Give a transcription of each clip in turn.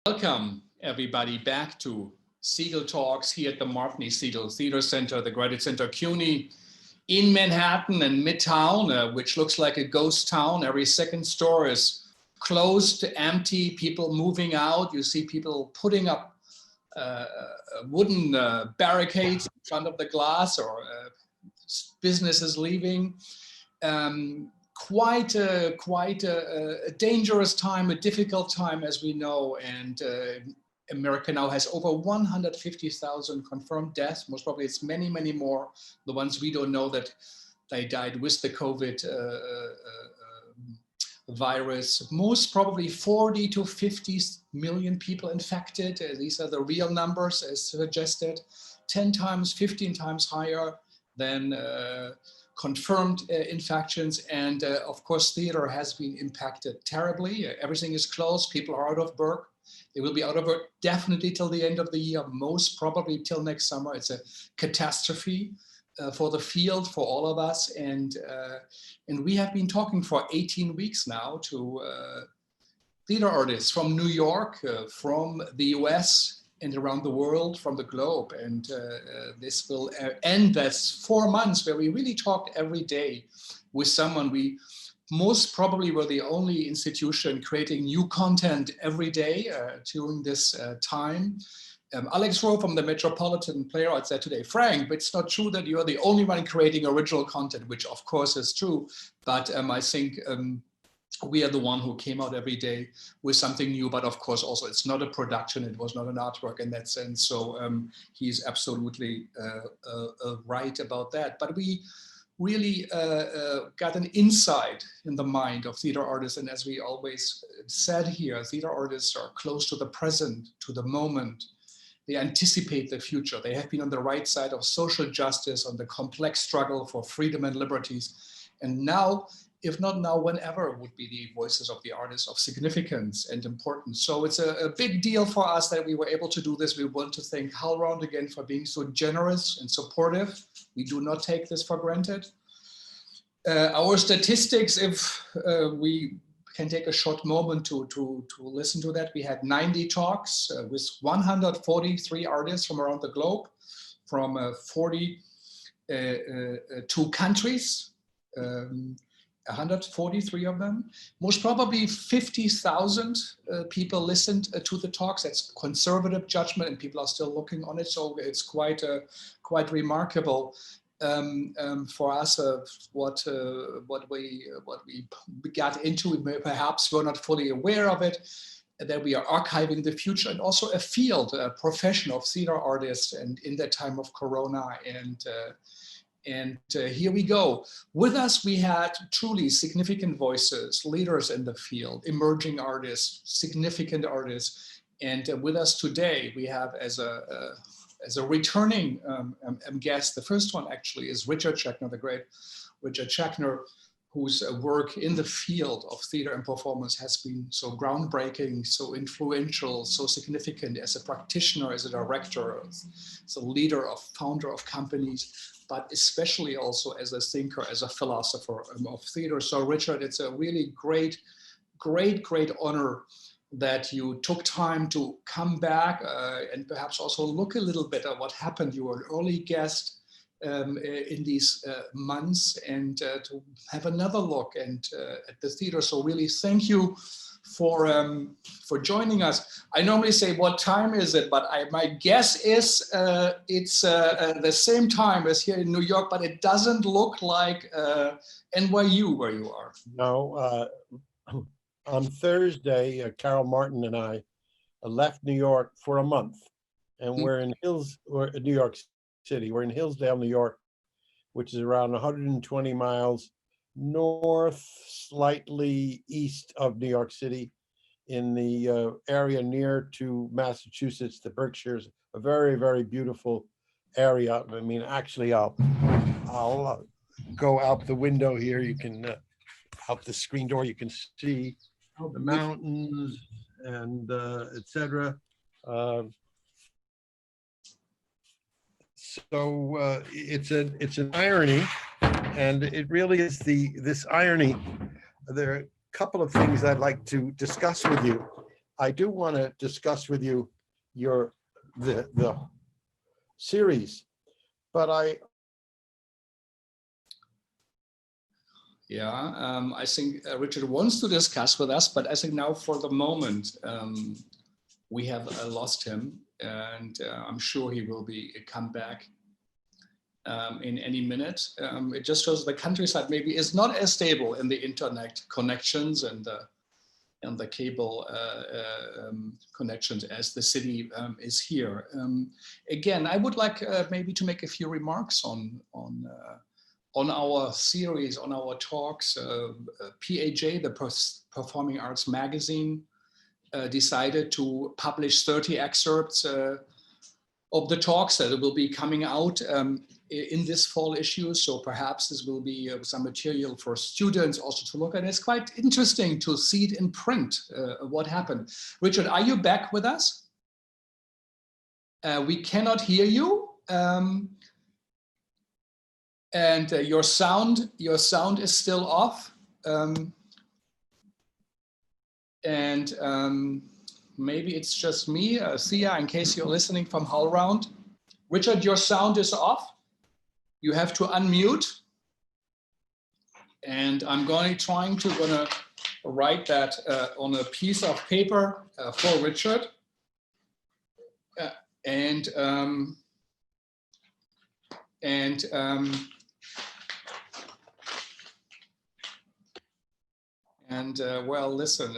Welcome everybody back to Segal Talks here at the Martin E. Segal Theater Center, the Graduate Center CUNY in Manhattan and Midtown, which looks like a ghost town. Every second store is closed, empty, people moving out. You see people putting up wooden barricades in front of the glass, or businesses leaving. Quite a dangerous time, a difficult time, as we know, and America now has over 150,000 confirmed deaths. Most probably it's many, many more. The ones we don't know that they died with the COVID virus. Most probably 40 to 50 million people infected. These are the real numbers as suggested. 10 times, 15 times higher than confirmed infections. And of course, theater has been impacted terribly. Everything is closed. People are out of work. They will be out of work definitely till the end of the year, most probably till next summer. It's a catastrophe for the field, for all of us. And we have been talking for 18 weeks now to theater artists from New York, from the US, and around the world, from the globe. And this will end as 4 months where we really talked every day with someone. We most probably were the only institution creating new content every day during this time. Alex Rowe from the Metropolitan Playwright said today, Frank, but it's not true that you're the only one creating original content, which of course is true. But I think we are the one who came out every day with something new, but of course also it's not a production, it was not an artwork in that sense. So he's absolutely right about that. But we really got an insight in the mind of theater artists. And as we always said here, theater artists are close to the present, to the moment. They anticipate the future. They have been on the right side of social justice, on the complex struggle for freedom and liberties. And now, if not now, whenever, would be the voices of the artists of significance and importance. So it's a big deal for us that we were able to do this. We want to thank Hal Round again for being so generous and supportive. We do not take this for granted. Our statistics, if we can take a short moment to listen to that, we had 90 talks with 143 artists from around the globe, from 42 countries. 143 of them. Most probably 50,000 people listened to the talks. That's conservative judgment, and people are still looking on it. So it's quite remarkable for us what we got into. Perhaps we're not fully aware of it, that we are archiving the future, and also a field, a profession of theater artists, and in that time of Corona. And here we go. With us, we had truly significant voices, leaders in the field, emerging artists, significant artists. And with us today, we have as a returning guest, the first one actually is Richard Schechner, the great Richard Schechner, whose work in the field of theater and performance has been so groundbreaking, so influential, so significant as a practitioner, as a director, as a leader, founder of companies, but especially also as a thinker, as a philosopher of theater. So Richard, it's a really great honor that you took time to come back and perhaps also look a little bit at what happened. You were an early guest in these months, and to have another look at the theater. So really thank you for joining us. I normally say, what time is it? But my guess is it's the same time as here in New York, but it doesn't look like NYU where you are. No, on Thursday, Carol Martin and I left New York for a month, and we're in New York City. We're in Hillsdale, New York, which is around 120 miles north, slightly east of New York City, in the area near to Massachusetts, the Berkshires, a very, very beautiful area. I mean, actually, I'll go out the window here. You can, out the screen door, you can see the mountains and etc. So it's an irony, and it really is this irony. There are a couple of things I'd like to discuss with you. I do want to discuss with you the series, but I think Richard wants to discuss with us, but I think now for the moment we have lost him, and I'm sure he will come back in any minute. It just shows the countryside maybe is not as stable in the internet connections and the cable connections as the city is here. Again, I would like maybe to make a few remarks on our series, on our talks. PAJ, the Performing Arts Magazine, decided to publish 30 excerpts of the talks that will be coming out in this fall issue. So perhaps this will be some material for students also to look at. It's quite interesting to see it in print, what happened. Richard, are you back with us? We cannot hear you. And your sound is still off. Maybe it's just me, Thea, in case you're listening from HowlRound. Richard, your sound is off. You have to unmute. And I'm gonna write that on a piece of paper for Richard. Well, listen,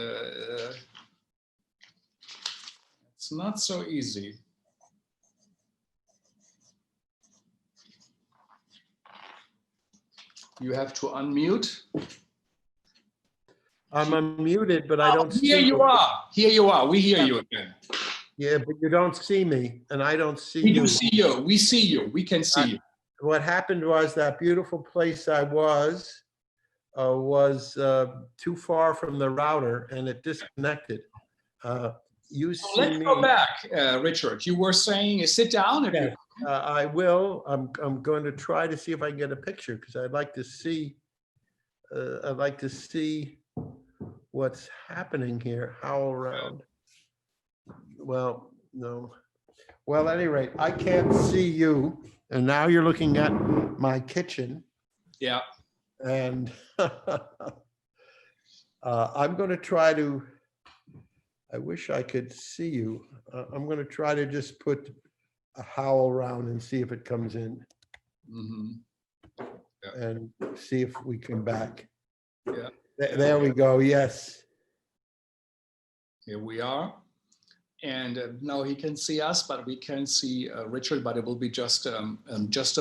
it's not so easy. You have to unmute. I'm unmuted, but I don't see you. Here you are. Here you are. We hear you again. Yeah, but you don't see me, and I don't see you. We do see you. We see you. We can see you. What happened was that beautiful place I was too far from the router, and it disconnected. You see Let's me. go back, Richard. You were saying, sit down. Yes, I will. I'm going to try to see if I can get a picture because I'd like to see. I'd like to see what's happening here. HowlRound. Well, no. Well, at any rate, I can't see you, and now you're looking at my kitchen. Yeah. And I'm going to try to. I wish I could see you. I'm going to try to just put a HowlRound and see if it comes in. Mm-hmm. Yeah. And see if we come back. Yeah. There we go. Yes. Here we are. And now he can see us, but we can see Richard, but it will be just a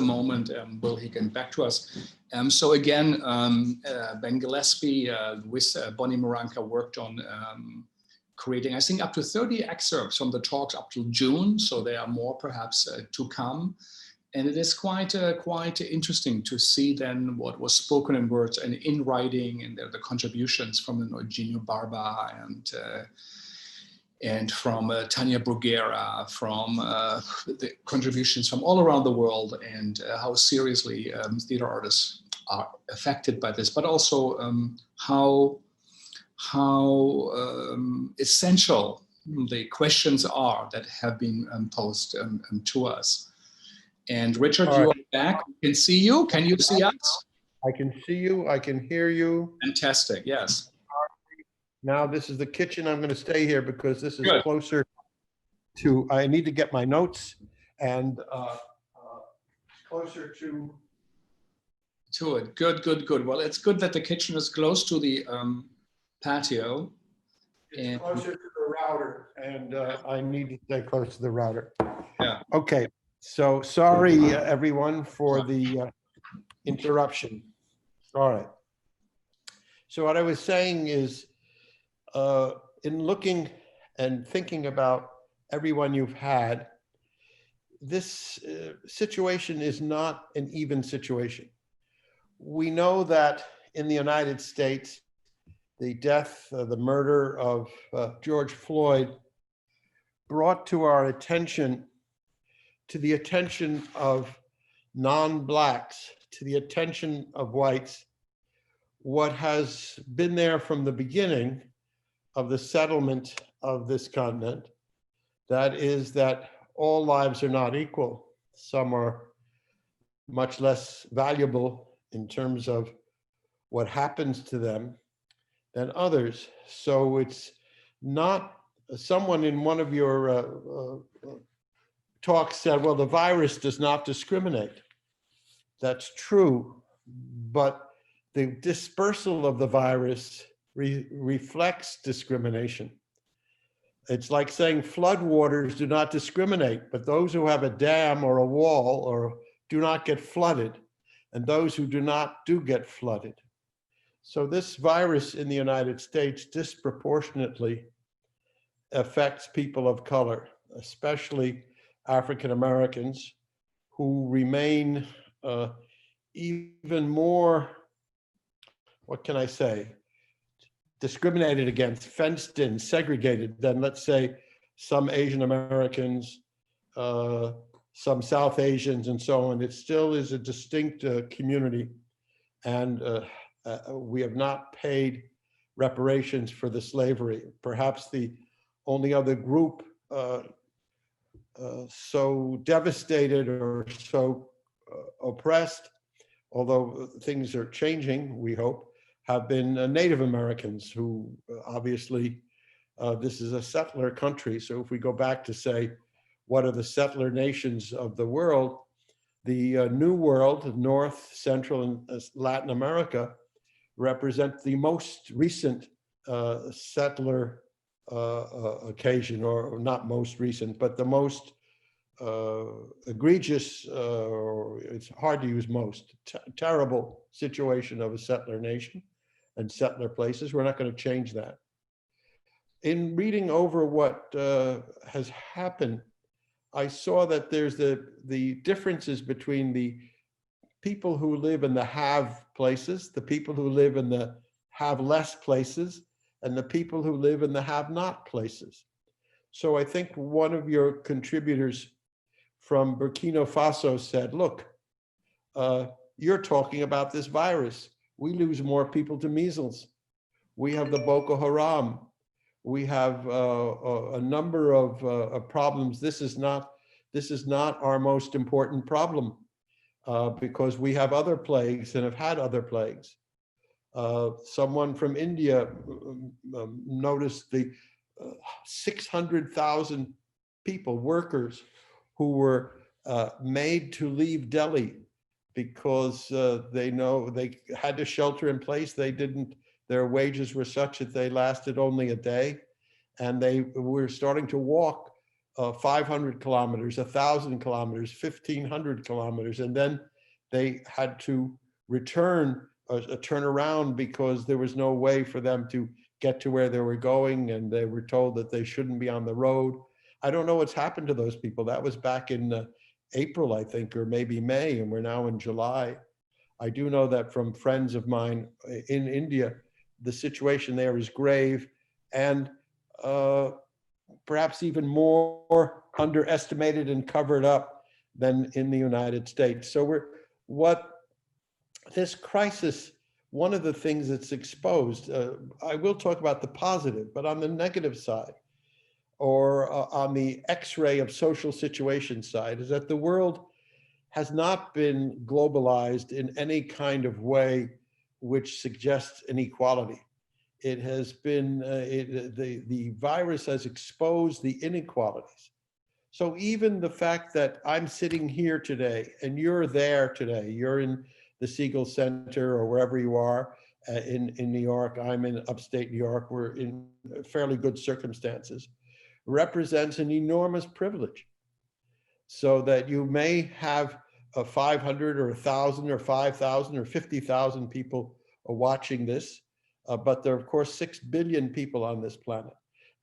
moment will he get back to us. So again, Ben Gillespie with Bonnie Moranka worked on creating, I think, up to 30 excerpts from the talks up to June. So there are more perhaps to come. And it is quite interesting to see then what was spoken in words and in writing, and the contributions from Eugenio Barba and from Tania Bruguera, from the contributions from all around the world, and how seriously theater artists are affected by this, but also how essential the questions are that have been posed to us. And Richard, you are back. We can see you. Can you see us? I can see you. I can hear you. Fantastic. Yes. Now this is the kitchen. I'm going to stay here because this is closer to. I need to get my notes and closer to it. Good. Well, it's good that the kitchen is close to the patio. It's closer to the router, and I need to stay close to the router. Yeah. Okay. So sorry, everyone, for the interruption. All right. So what I was saying is, in looking and thinking about everyone you've had, this situation is not an even situation. We know that in the United States, the death, the murder of George Floyd brought to our attention, to the attention of non-Blacks, to the attention of whites, what has been there from the beginning of the settlement of this continent. That is that all lives are not equal. Some are much less valuable in terms of what happens to them than others. So it's not, someone in one of your talks said, well, the virus does not discriminate. That's true, but the dispersal of the virus reflects discrimination. It's like saying floodwaters do not discriminate, but those who have a dam or a wall or do not get flooded, and those who do not do get flooded. So this virus in the United States disproportionately affects people of color, especially African Americans, who remain even more, what can I say, discriminated against, fenced in, segregated than, let's say, some Asian Americans, some South Asians, and so on. It still is a distinct community, and we have not paid reparations for the slavery. Perhaps the only other group so devastated or so oppressed, although things are changing, we hope, have been Native Americans, who obviously, this is a settler country. So if we go back to say, what are the settler nations of the world? The New World, North, Central, and Latin America represent the most recent settler occasion, or not most recent, but the most egregious, or it's hard to use most, terrible situation of a settler nation and settler places. We're not going to change that. In reading over what has happened, I saw that there's the differences between the people who live in the have places, the people who live in the have less places, and the people who live in the have not places. So I think one of your contributors from Burkina Faso said, look, you're talking about this virus. We lose more people to measles. We have the Boko Haram. We have a number of problems. This is not our most important problem because we have other plagues and have had other plagues. Someone from India noticed the 600,000 people, workers, who were made to leave Delhi because they know they had to shelter in place. They didn't, their wages were such that they lasted only a day, and they were starting to walk 500 kilometers, 1,000 kilometers, 1,500 kilometers, and then they had to return, turn around, because there was no way for them to get to where they were going, and they were told that they shouldn't be on the road. I don't know what's happened to those people. That was back in April, I think, or maybe May, and we're now in July. I do know that from friends of mine in India, the situation there is grave, and perhaps even more underestimated and covered up than in the United States. So this crisis, one of the things that's exposed, I will talk about the positive, but on the negative side, or on the X-ray of social situation side, is that the world has not been globalized in any kind of way which suggests inequality. It has been, the virus has exposed the inequalities. So even the fact that I'm sitting here today and you're there today, you're in the Segal Center or wherever you are in New York, I'm in upstate New York, we're in fairly good circumstances, represents an enormous privilege. So that you may have 500 or 1,000 or 5,000 or 50,000 people watching this, but there are, of course, 6 billion people on this planet,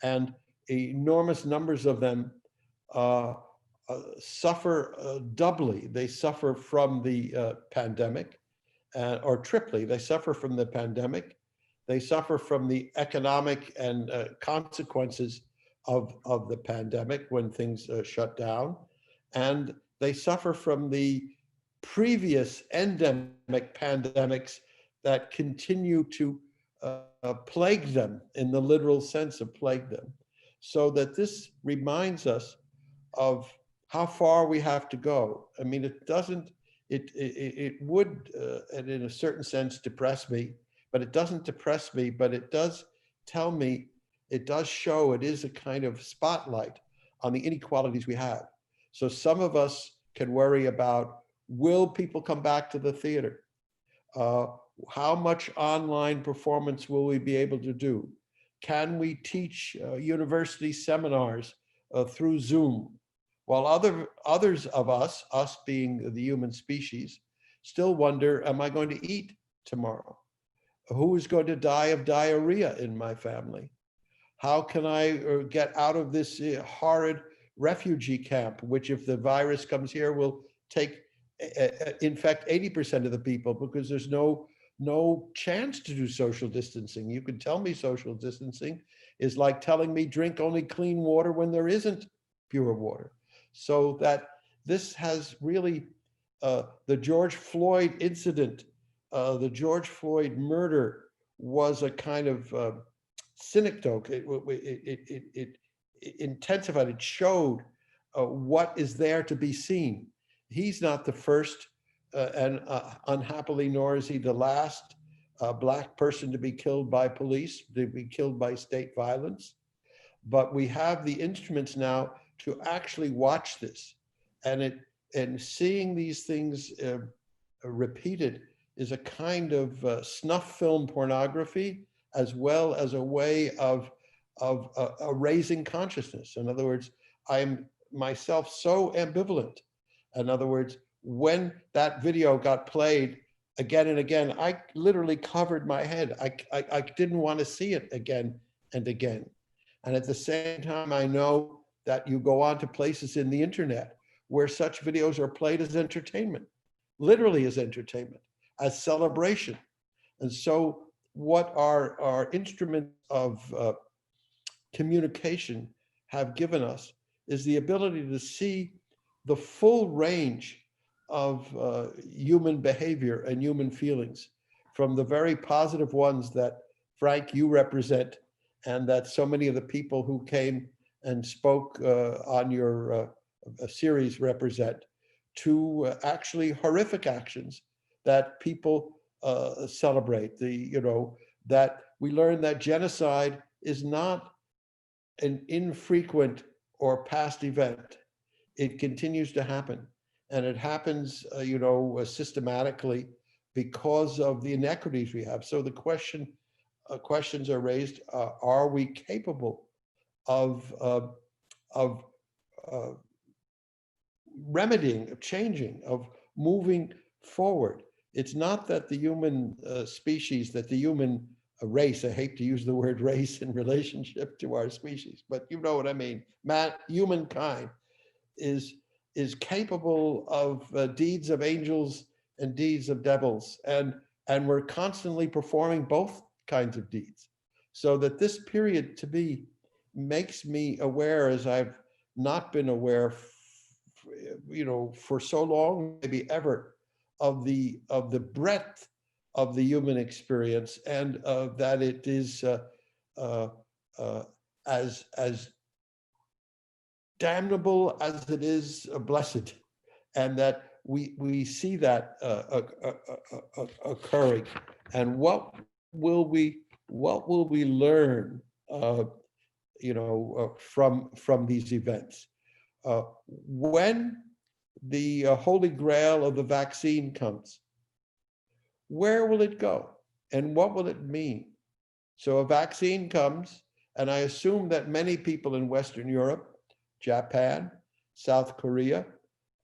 and enormous numbers of them suffer doubly. They suffer from the pandemic, or triply. They suffer from the pandemic. They suffer from the economic and consequences of the pandemic when things shut down. And they suffer from the previous endemic pandemics that continue to plague them, in the literal sense of plague them. So that this reminds us of how far we have to go. I mean, it doesn't, it would, and in a certain sense, depress me, but it doesn't depress me, but it does tell me, it does show, it is a kind of spotlight on the inequalities we have. So some of us can worry about, will people come back to the theater? How much online performance will we be able to do? Can we teach university seminars through Zoom? While others of us being the human species, still wonder, am I going to eat tomorrow? Who is going to die of diarrhea in my family? How can I get out of this horrid refugee camp, which if the virus comes here will take, infect 80% of the people, because there's no chance to do social distancing. You can tell me social distancing is like telling me drink only clean water when there isn't pure water. So that this has really, the George Floyd incident, the George Floyd murder was a kind of synecdoche. It intensified, it showed what is there to be seen. He's not the first, and unhappily, nor is he the last Black person to be killed by police, to be killed by state violence. But we have the instruments now to actually watch this, and seeing these things repeated is a kind of snuff film pornography, as well as a way of raising consciousness. In other words, I am myself so ambivalent. In other words, when that video got played again and again, I literally covered my head. I didn't want to see it again and again. And at the same time, I know that you go on to places in the internet where such videos are played as entertainment, literally as entertainment, as celebration. And so what our instruments of communication have given us is the ability to see the full range of human behavior and human feelings, from the very positive ones that, Frank, you represent, and that so many of the people who came and spoke on your series represent, to actually horrific actions that people celebrate. That we learn that genocide is not an infrequent or past event. It continues to happen, and it happens, systematically because of the inequities we have. So the questions are raised: are we capable of remedying, of changing, of moving forward? It's not that the human species, that the human race, I hate to use the word race in relationship to our species, but you know what I mean. Humankind is capable of deeds of angels and deeds of devils, and we're constantly performing both kinds of deeds. So that this period, to me, makes me aware, as I've not been aware for so long, maybe ever, of the breadth of the human experience, and that it is as damnable as it is blessed, and that we see that occurring. And what will we learn from these events? When the holy grail of the vaccine comes, where will it go and what will it mean? So a vaccine comes, and I assume that many people in Western Europe, Japan, South Korea,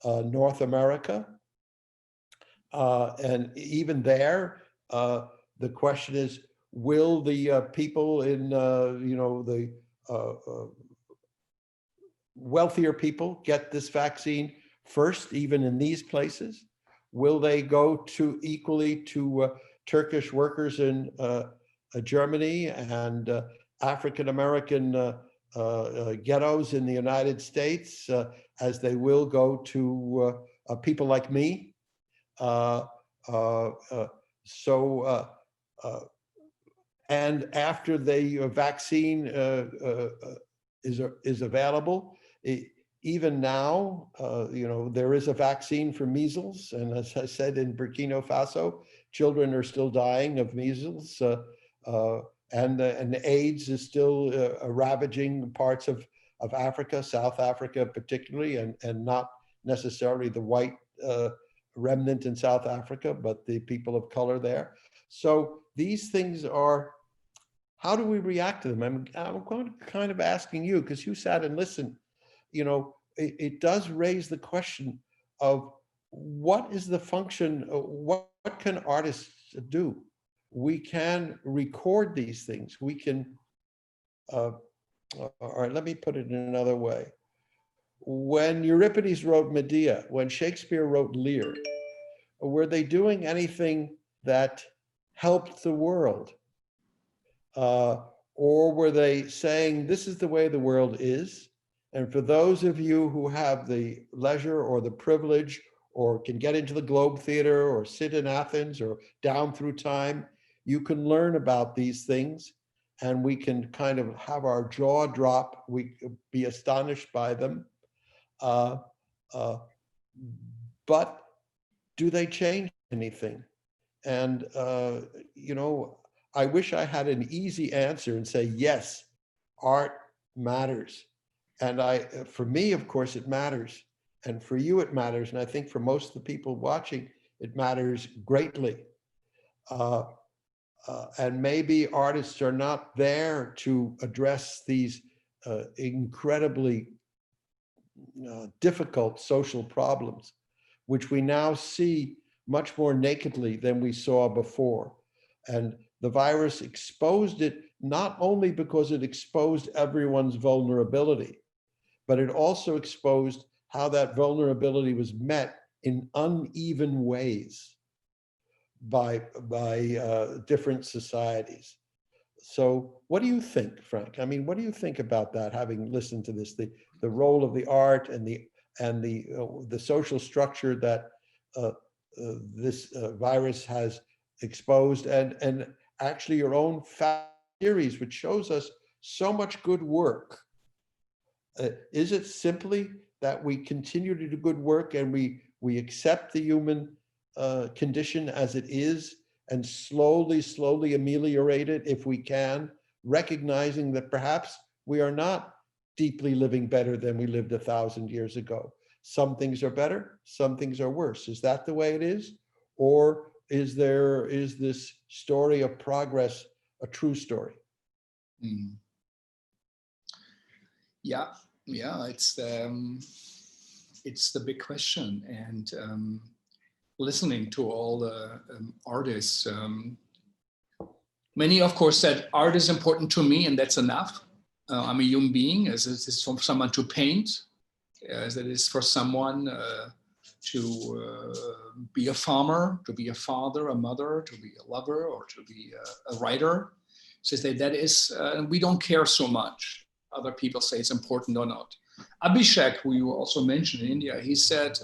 North America, and even there, the question is, will the people in the wealthier people get this vaccine first, even in these places? Will they go to equally to Turkish workers in Germany and African-American ghettos in the United States, as they will go to people like me? And after the vaccine is available. Even now, there is a vaccine for measles, and as I said, in Burkina Faso, children are still dying of measles, and AIDS is still ravaging parts of Africa, South Africa particularly, and not necessarily the white remnant in South Africa, but the people of color there. So these things are, how do we react to them? I'm kind of asking you, because you sat and listened. It does raise the question of what is the function, what can artists do? We can record these things. We can, all right, let me put it in another way. When Euripides wrote Medea, when Shakespeare wrote Lear, were they doing anything that helped the world? Or were they saying, this is the way the world is? And for those of you who have the leisure or the privilege or can get into the Globe Theater or sit in Athens or down through time, you can learn about these things and we can kind of have our jaw drop. We could be astonished by them. But do they change anything? And, I wish I had an easy answer and say, yes, art matters. And for me, of course, it matters. And for you, it matters. And I think for most of the people watching, it matters greatly. And maybe artists are not there to address these incredibly difficult social problems, which we now see much more nakedly than we saw before. And the virus exposed it, not only because it exposed everyone's vulnerability, but it also exposed how that vulnerability was met in uneven ways by different societies. So what do you think, Frank? I mean, what do you think about that, having listened to this, the role of the art and the social structure that this virus has exposed, and actually your own series, which shows us so much good work? Is it simply that we continue to do good work and we accept the human condition as it is and slowly ameliorate it if we can, recognizing that perhaps we are not deeply living better than we lived 1,000 years ago? Some things are better, some things are worse. Is that the way it is? Or is this story of progress a true story? Mm. Yeah, it's the big question. And listening to all the artists, many of course said art is important to me and that's enough. I'm a human being, as it is for someone to paint, as it is for someone to be a farmer, to be a father, a mother, to be a lover, or to be a writer. Says that is, we don't care so much. Other people say it's important or not. Abhishek, who you also mentioned in India, he said,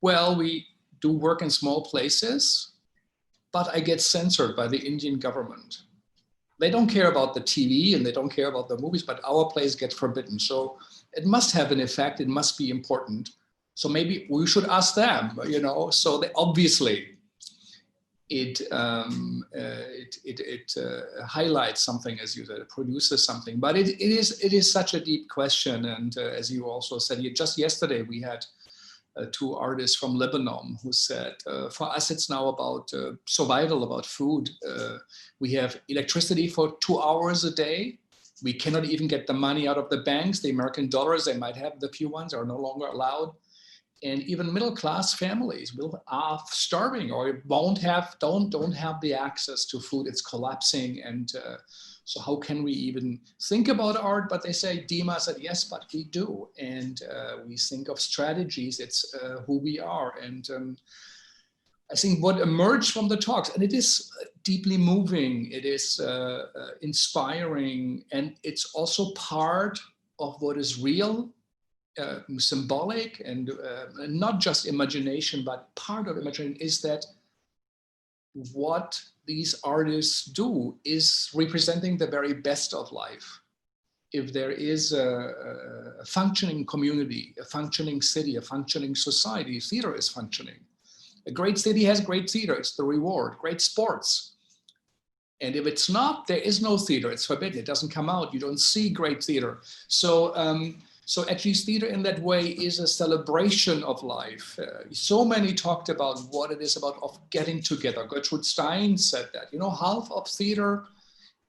well, we do work in small places, but I get censored by the Indian government. They don't care about the TV and they don't care about the movies, but our plays get forbidden. So it must have an effect. It must be important. So maybe we should ask them, so they, obviously it highlights something, as you said, it produces something, but it is such a deep question. And as you also said, just yesterday we had two artists from Lebanon who said, for us, it's now about survival, about food. We have electricity for 2 hours a day. We cannot even get the money out of the banks. The American dollars, they might have, the few ones are no longer allowed. And even middle-class families are starving or don't have the access to food. It's collapsing. And so how can we even think about art? But they say, Dima said, yes, but we do. And we think of strategies. It's who we are. And I think what emerged from the talks, and it is deeply moving, it is inspiring, and it's also part of what is real, symbolic, and not just imagination, but part of imagination is that what these artists do is representing the very best of life. if there is a functioning community, a functioning city, a functioning society, theater is functioning. A great city has great theater, it's the reward. Great sports. And if it's not, there is no theater, it's forbidden, it doesn't come out, you don't see great theater. So, so actually theater in that way is a celebration of life. So many talked about what it is about of getting together. Gertrude Stein said that, you know, half of theater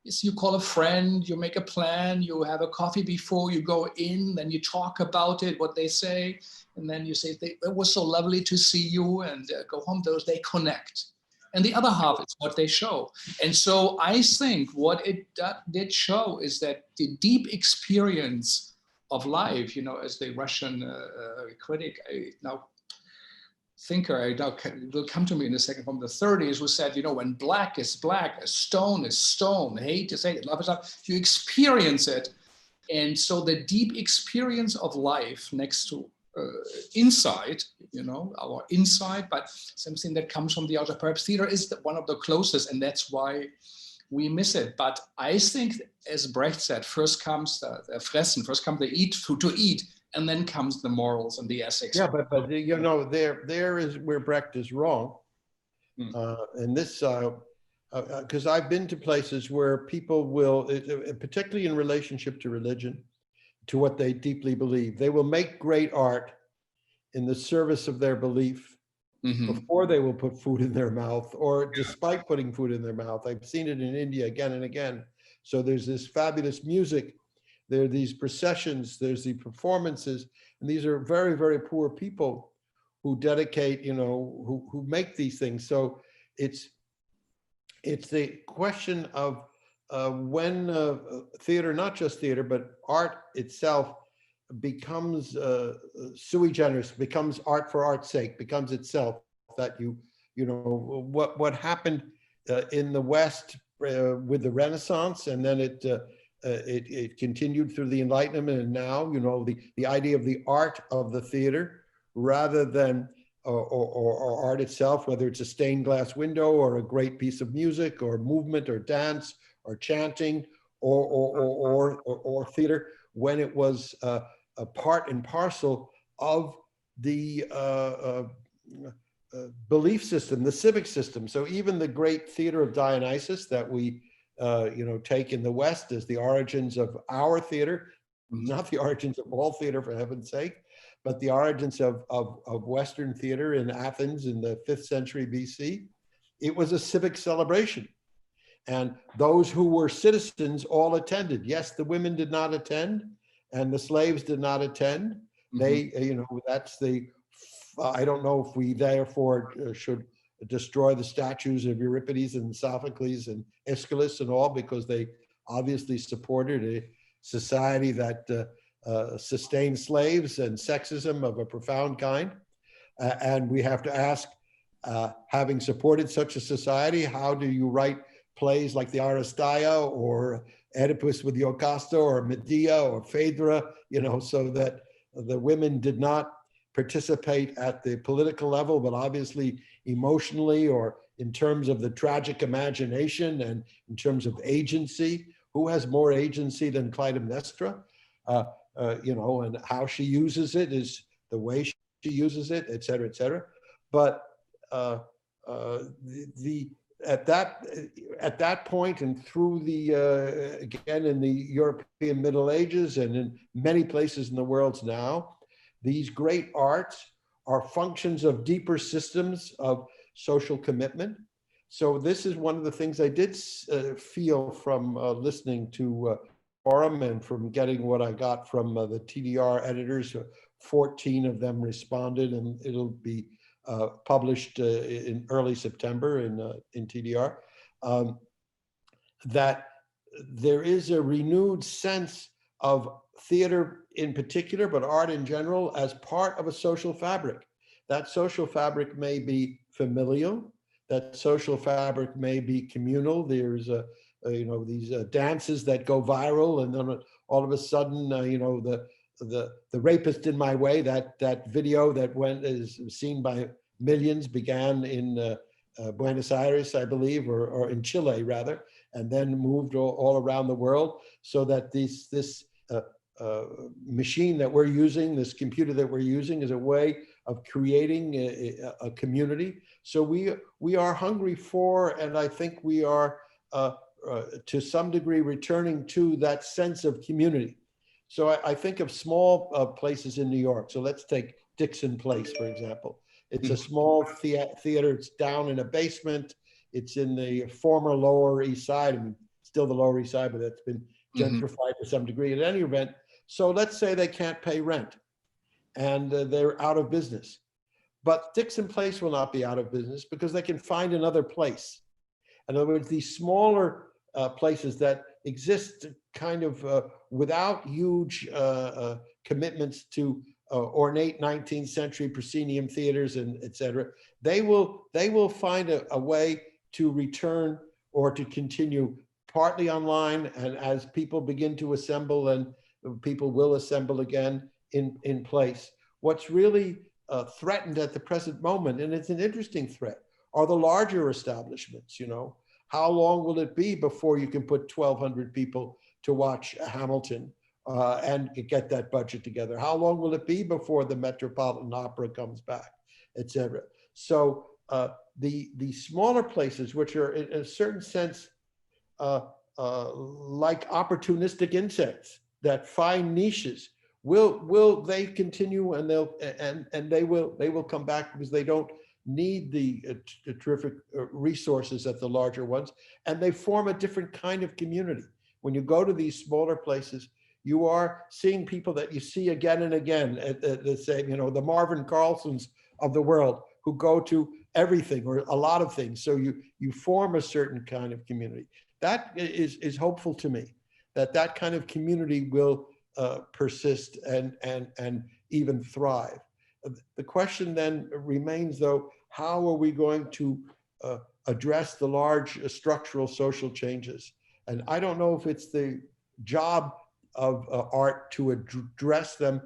is you call a friend, you make a plan, you have a coffee before you go in, then you talk about it, what they say, and then you say, it was so lovely to see you, and go home, they connect. And the other half is what they show. And so I think what it did show is that the deep experience of life, you know, as the Russian critic, thinker, it will come to me in a second, from the 30s, who said, you know, when black is black, a stone is stone, hate is hate, love is love, you experience it. And so the deep experience of life next to inside, you know, our inside, but something that comes from the outer. Perhaps theater is one of the closest, and that's why we miss it. But I think, as Brecht said, first comes the fressen, first comes the eat, to eat, and then comes the morals and the ethics. Yeah, but you know, there is where Brecht is wrong. And this, because I've been to places where people will, particularly in relationship to religion, to what they deeply believe, they will make great art in the service of their belief before they will put food in their mouth, or despite putting food in their mouth. I've seen it in India again and again. So there's this fabulous music, there are these processions, there's the performances, and these are very, very poor people who dedicate, you know, who make these things. So it's the question of when theater, not just theater, but art itself becomes sui generis, becomes art for art's sake, becomes itself. That you know, what happened in the West with the Renaissance, and then it continued through the Enlightenment, and now, you know, the idea of the art of the theater, rather than or art itself, whether it's a stained glass window or a great piece of music or movement or dance or chanting or theater, when it was a part and parcel of the belief system, the civic system. So even the great theater of Dionysus that we you know, take in the West as the origins of our theater, not the origins of all theater, for heaven's sake, but the origins of Western theater in Athens in the 5th century BC. It was a civic celebration. And those who were citizens all attended. Yes, the women did not attend, and the slaves did not attend. They, you know, that's the, I don't know if we therefore should destroy the statues of Euripides and Sophocles and Aeschylus and all, because they obviously supported a society that sustained slaves and sexism of a profound kind. And we have to ask, having supported such a society, how do you write plays like the Aristeia or Oedipus with Jocasta or Medea or Phaedra, you know, so that the women did not participate at the political level, but obviously emotionally, or in terms of the tragic imagination and in terms of agency. Who has more agency than Clytemnestra? You know, and how she uses it is the way she uses it, et cetera, et cetera. But at that point, and through the again in the European Middle Ages and in many places in the world now, these great arts are functions of deeper systems of social commitment. So this is one of the things I did feel from listening to Forum and from getting what I got from the TDR editors. 14 of them responded, and it'll be published in early September in TDR, that there is a renewed sense of theater in particular, but art in general, as part of a social fabric. That social fabric may be familial, that social fabric may be communal. There's you know, these dances that go viral, and then all of a sudden, you know, the Rapist in My Way, that video that is seen by millions, began in Buenos Aires, I believe, or in Chile rather, and then moved all around the world, so that this machine that we're using, this computer that we're using, is a way of creating a community. So we are hungry for, and I think we are to some degree returning to that sense of community. So I think of small places in New York. So let's take Dixon Place, for example. It's a small theater. It's down in a basement. It's in the former Lower East Side. I mean, still the Lower East Side, but that's been gentrified to some degree. At any event, so let's say they can't pay rent and they're out of business. But Dixon Place will not be out of business because they can find another place. In other words, these smaller places that exist kind of without huge commitments to ornate 19th century proscenium theaters and et cetera, they will find a way to return or to continue partly online, and as people begin to assemble, and people will assemble again in place. What's really threatened at the present moment, and it's an interesting threat, are the larger establishments. You know, how long will it be before you can put 1,200 people to watch Hamilton and get that budget together? How long will it be before the Metropolitan Opera comes back, et cetera? So the smaller places, which are in a certain sense like opportunistic insects that find niches, will they continue, and they will come back because they don't need the terrific resources that the larger ones, and they form a different kind of community. When you go to these smaller places, you are seeing people that you see again and again at the same, you know, the Marvin Carlsons of the world, who go to everything or a lot of things. So you form a certain kind of community. That is hopeful to me, that kind of community will persist and even thrive. The question then remains, though, how are we going to address the large structural social changes? And I don't know if it's the job of art to address them,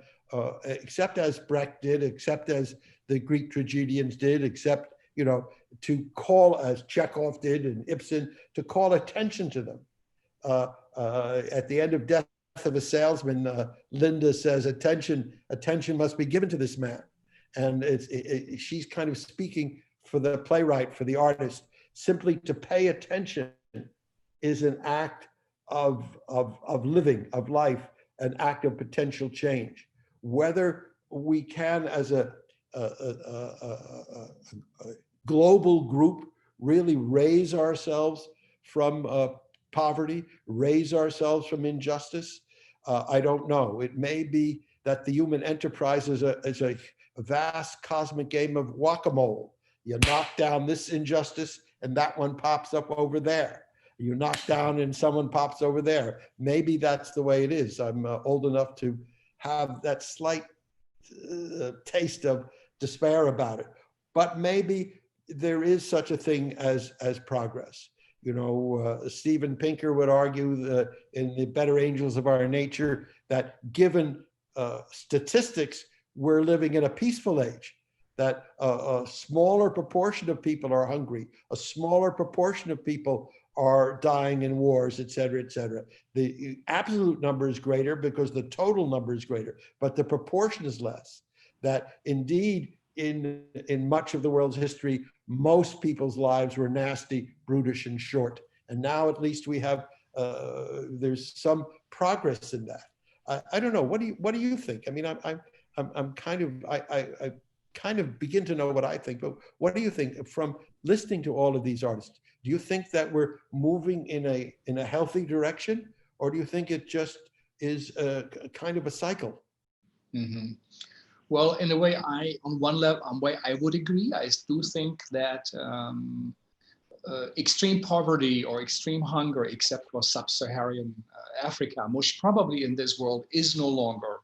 except as Brecht did, except as the Greek tragedians did, except, you know, to call, as Chekhov did and Ibsen, to call attention to them. At the end of Death of a Salesman, Linda says, attention must be given to this man. And she's kind of speaking for the playwright, for the artist. Simply to pay attention is an act of living, of life, an act of potential change. Whether we can, as a global group, really raise ourselves from poverty, raise ourselves from injustice, I don't know. It may be that the human enterprise is a vast cosmic game of whack-a-mole. You knock down this injustice and that one pops up over there. You knock down and someone pops over there. Maybe that's the way it is. I'm old enough to have that slight taste of despair about it. But maybe there is such a thing as progress. You know, Steven Pinker would argue that in The Better Angels of Our Nature that given statistics, we're living in a peaceful age, that a smaller proportion of people are hungry, a smaller proportion of people are dying in wars, et cetera, et cetera. The absolute number is greater because the total number is greater, but the proportion is less. That indeed, in much of the world's history, most people's lives were nasty, brutish, and short. And now at least we have, there's some progress in that. I don't know, what do you think? I mean, I'm kind of, I kind of begin to know what I think, but what do you think from listening to all of these artists? Do you think that we're moving in a healthy direction, or do you think it just is a kind of a cycle? Mm-hmm. Well, in a way, on one level, I would agree. I do think that extreme poverty or extreme hunger, except for sub-Saharan Africa, most probably in this world, is no longer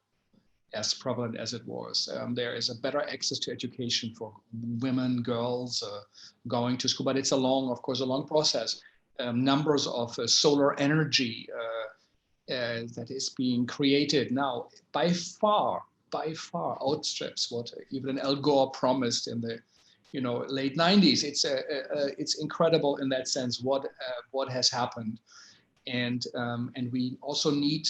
as prevalent as it was. There is a better access to education for women, girls going to school, but it's of course, a long process. Numbers of solar energy that is being created now by far outstrips what even Al Gore promised in the late 90s. It's incredible in that sense what has happened, and we also need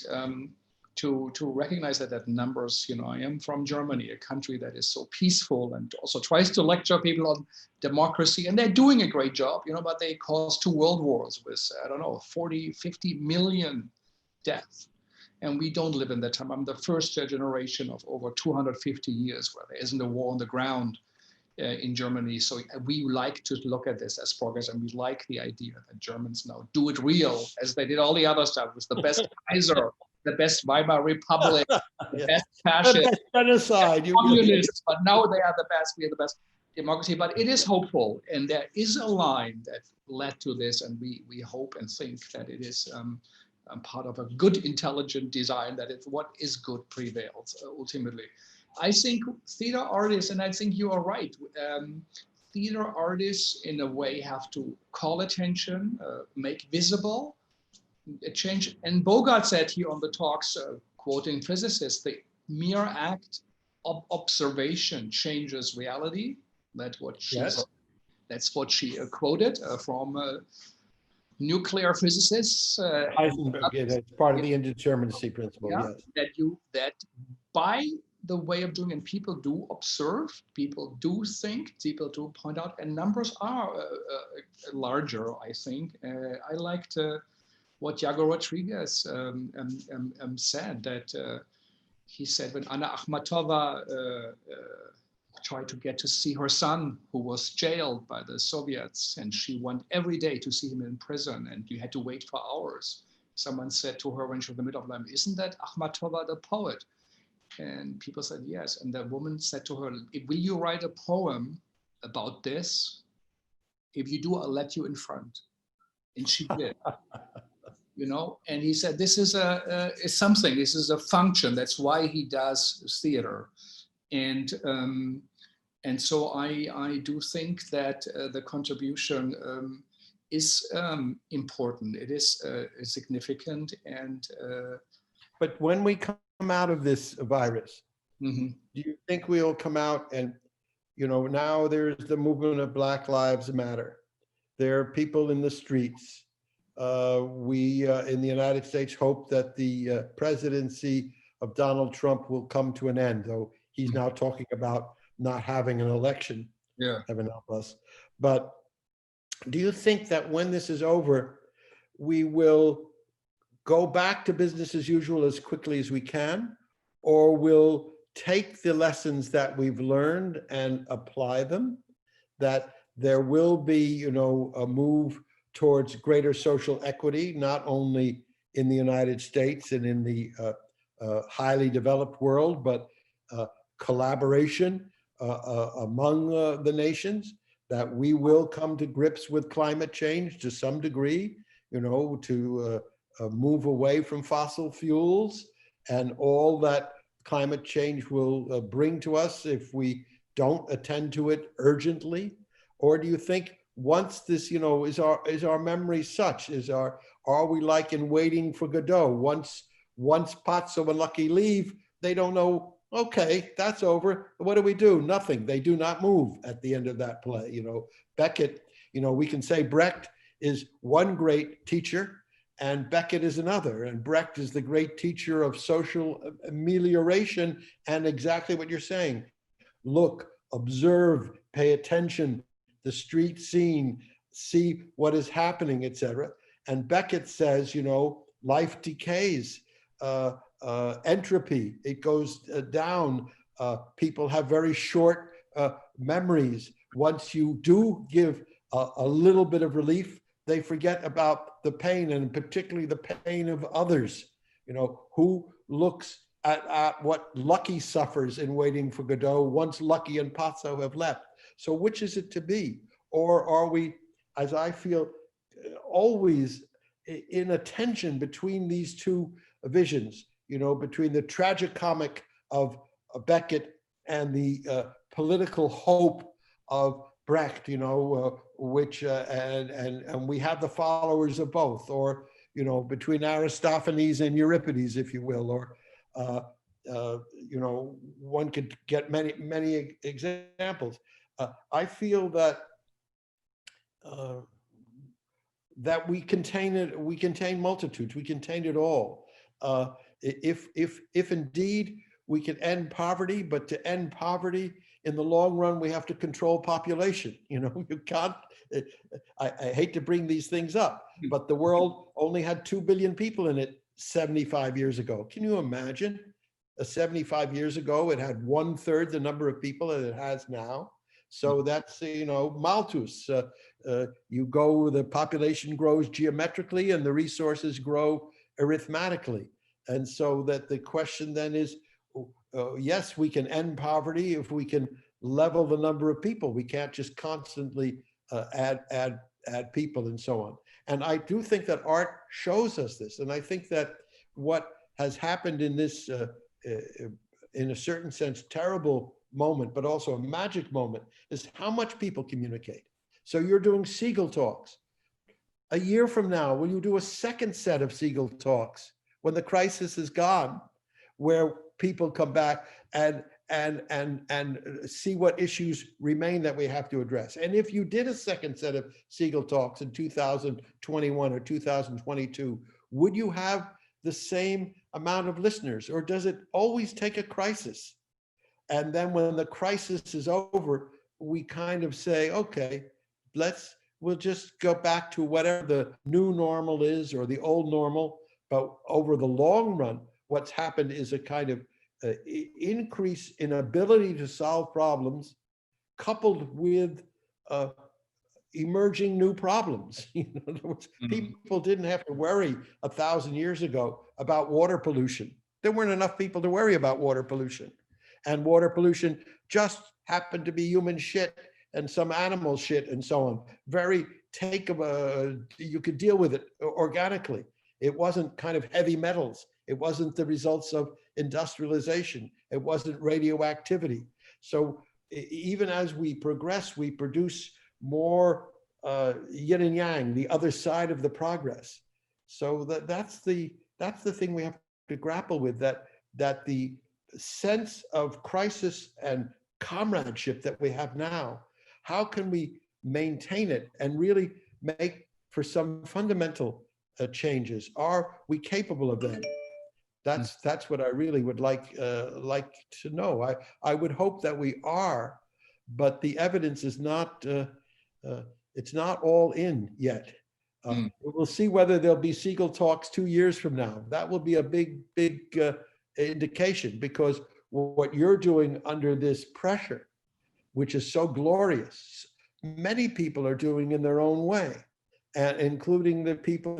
to recognize that numbers, I am from Germany, a country that is so peaceful and also tries to lecture people on democracy, and they're doing a great job, but they caused 2 world wars with, I don't know, 40, 50 million deaths. And we don't live in that time. I'm the first generation of over 250 years where there isn't a war on the ground in Germany. So we like to look at this as progress, and we like the idea that Germans now do it real, as they did all the other stuff with the best Kaiser, the best Weimar Republic, the best fascist, genocide, communists, but now they are the best, we are the best democracy. But it is hopeful, and there is a line that led to this, and we hope and think that it is part of a good, intelligent design, that it's what is good prevails ultimately. I think theater artists, and I think you are right, theater artists in a way have to call attention, make visible a change. And Bogart said here on the talks, quoting physicists, the mere act of observation changes reality. That's what she quoted from nuclear physicists. Heisenberg, it's part of the indeterminacy principle. Yeah, yes. that by the way of doing, and people do observe, people do think, people do point out, and numbers are larger, I think. I liked what Yago Rodriguez said, that he said when Anna Akhmatova tried to get to see her son, who was jailed by the Soviets, and she went every day to see him in prison, and you had to wait for hours. Someone said to her when she was in the middle of life, "Isn't that Akhmatova the poet?" And people said yes. And the woman said to her, "Will you write a poem about this? If you do, I'll let you in front." And she did. And he said, this is something, this is a function. That's why he does theater. And so I do think that the contribution is important. It is significant. And but when we come out of this virus, do you think we'll come out and, now there's the movement of Black Lives Matter. There are people in the streets. We in the United States hope that the presidency of Donald Trump will come to an end, though he's now talking about not having an election. Yeah. Heaven help us. But do you think that when this is over, we will go back to business as usual as quickly as we can, or will take the lessons that we've learned and apply them, that there will be, a move towards greater social equity, not only in the United States and in the highly developed world, but collaboration among the nations, that we will come to grips with climate change to some degree, to move away from fossil fuels and all that climate change will bring to us if we don't attend to it urgently? Or do you think once this, is our memory such, are we like in Waiting for Godot? Once Pazzo and Lucky leave, they don't know, okay, that's over. What do? Nothing. They do not move at the end of that play. Beckett, we can say Brecht is one great teacher and Beckett is another. And Brecht is the great teacher of social amelioration and exactly what you're saying. Look, observe, pay attention, the street scene, see what is happening, etc. And Beckett says, life decays, entropy, it goes down. People have very short memories. Once you do give a little bit of relief, they forget about the pain, and particularly the pain of others. Who looks at what Lucky suffers in Waiting for Godot once Lucky and Pazzo have left? So which is it to be? Or are we, as I feel, always in a tension between these two visions, between the tragicomic of Beckett and the political hope of Brecht, which, and we have the followers of both, or, between Aristophanes and Euripides, if you will, or, one could get many examples. I feel that that we contain multitudes, we contain it all. if indeed we can end poverty, but to end poverty in the long run, we have to control population. You know, you can't, I hate to bring these things up, but the world only had 2 billion people in it 75 years ago. Can you imagine? 75 years ago, it had 1/3 the number of people that it has now. So that's, you know, Malthus. The population grows geometrically and the resources grow arithmetically. And so that the question then is, yes, we can end poverty if we can level the number of people. We can't just constantly add people and so on. And I do think that art shows us this. And I think that what has happened in this, in a certain sense, terrible moment, but also a magic moment, is how much people communicate. So you're doing Segal talks. A year from now, will you do a second set of Segal talks when the crisis is gone, where people come back and see what issues remain that we have to address? And if you did a second set of Segal talks in 2021 or 2022, would you have the same amount of listeners, or does it always take a crisis? And then when the crisis is over, we kind of say, okay, we'll just go back to whatever the new normal is or the old normal. But over the long run, what's happened is a kind of increase in ability to solve problems, coupled with emerging new problems. In other words, people didn't have to worry 1,000 years ago about water pollution. There weren't enough people to worry about water pollution. And water pollution just happened to be human shit and some animal shit and so on. You could deal with it organically. It wasn't kind of heavy metals. It wasn't the results of industrialization. It wasn't radioactivity. So even as we progress, we produce more yin and yang, the other side of the progress. So that's the thing we have to grapple with, that the sense of crisis and comradeship that we have now, how can we maintain it and really make for some fundamental changes? Are we capable of them? That's what I really would like to know. I would hope that we are, but the evidence is not. It's not all in yet. We'll see whether there'll be Segal talks 2 years from now. That will be a big indication, because what you're doing under this pressure, which is so glorious, many people are doing in their own way, and including the people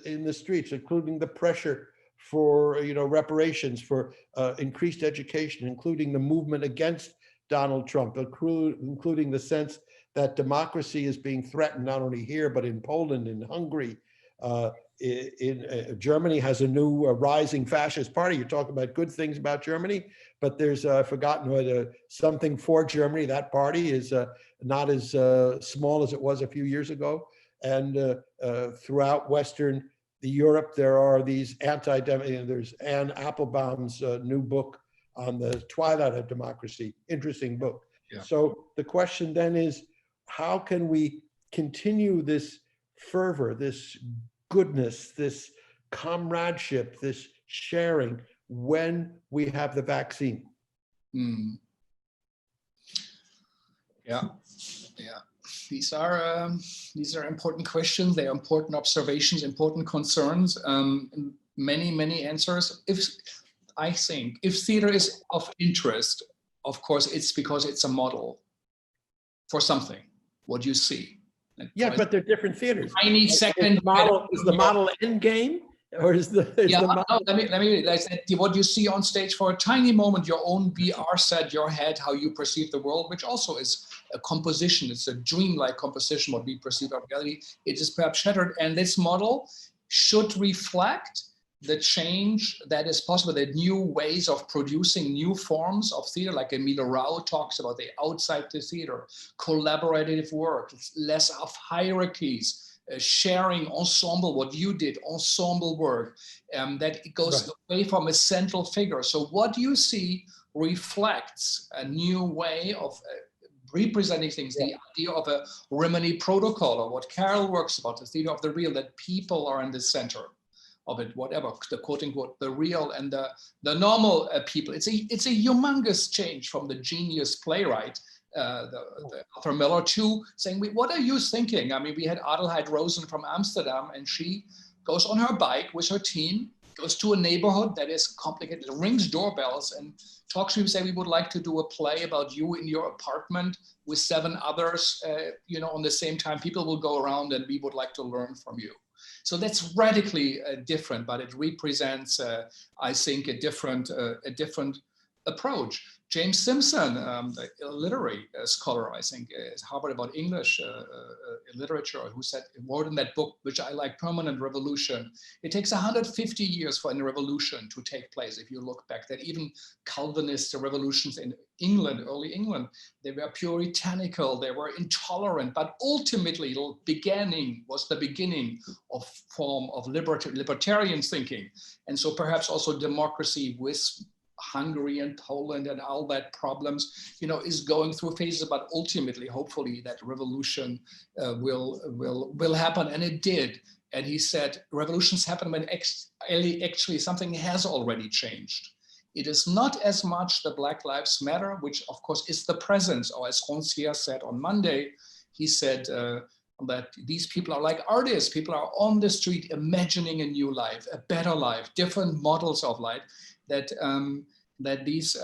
in the streets, including the pressure for reparations, for increased education, including the movement against Donald Trump, including the sense that democracy is being threatened not only here but in Poland, in Hungary. Germany has a new rising fascist party. You're talking about good things about Germany, but there's forgotten whether something for Germany. That party is not as small as it was a few years ago. And throughout Western Europe, there are these there's Anne Applebaum's new book on the twilight of democracy. Interesting book. Yeah. So the question then is, how can we continue this fervor, this goodness, this comradeship, this sharing when we have the vaccine? Yeah. These are important questions. They are important observations, important concerns, many answers. I think if theater is of interest, of course, it's because it's a model for something. What you see. Yeah, but they're different theaters. I need second. Is the model end game, or is the what you see on stage for a tiny moment, your own VR set, your head, how you perceive the world, which also is a composition. It's a dreamlike composition. What we perceive of reality, it is perhaps shattered, and this model should reflect the change that is possible, the new ways of producing new forms of theater, like Emile Rao talks about the outside the theater, collaborative work, less of hierarchies, sharing ensemble, what you did, ensemble work, that it goes away from a central figure. So what you see reflects a new way of representing things, the idea of a Rimini protocol, or what Carol works about, the theater of the real, that people are in the center. of it, whatever, the quote unquote, the real and the normal people. It's a humongous change from the genius playwright, the Arthur Miller, to saying, what are you thinking? I mean, we had Adelheid Rosen from Amsterdam, and she goes on her bike with her team, goes to a neighborhood that is complicated, rings doorbells, and talks to you, say, we would like to do a play about you in your apartment with 7 others, you know, on the same time. People will go around and we would like to learn from you. So that's radically different, but it represents, I think, a different approach. James Simpson, the literary scholar, I think, is Harvard about English literature, who said, wrote in that book, which I like, Permanent Revolution, it takes 150 years for a revolution to take place. If you look back, that even Calvinist revolutions in England, early England, they were puritanical, they were intolerant, but ultimately the beginning was the beginning of form of libertarian thinking. And so perhaps also democracy with Hungary and Poland and all that problems, you know, is going through phases, but ultimately, hopefully, that revolution will happen, and it did. And he said, revolutions happen when actually something has already changed. It is not as much the Black Lives Matter, which of course is the presence, or as Rancière said on Monday, he said that these people are like artists. People are on the street imagining a new life, a better life, different models of life, that these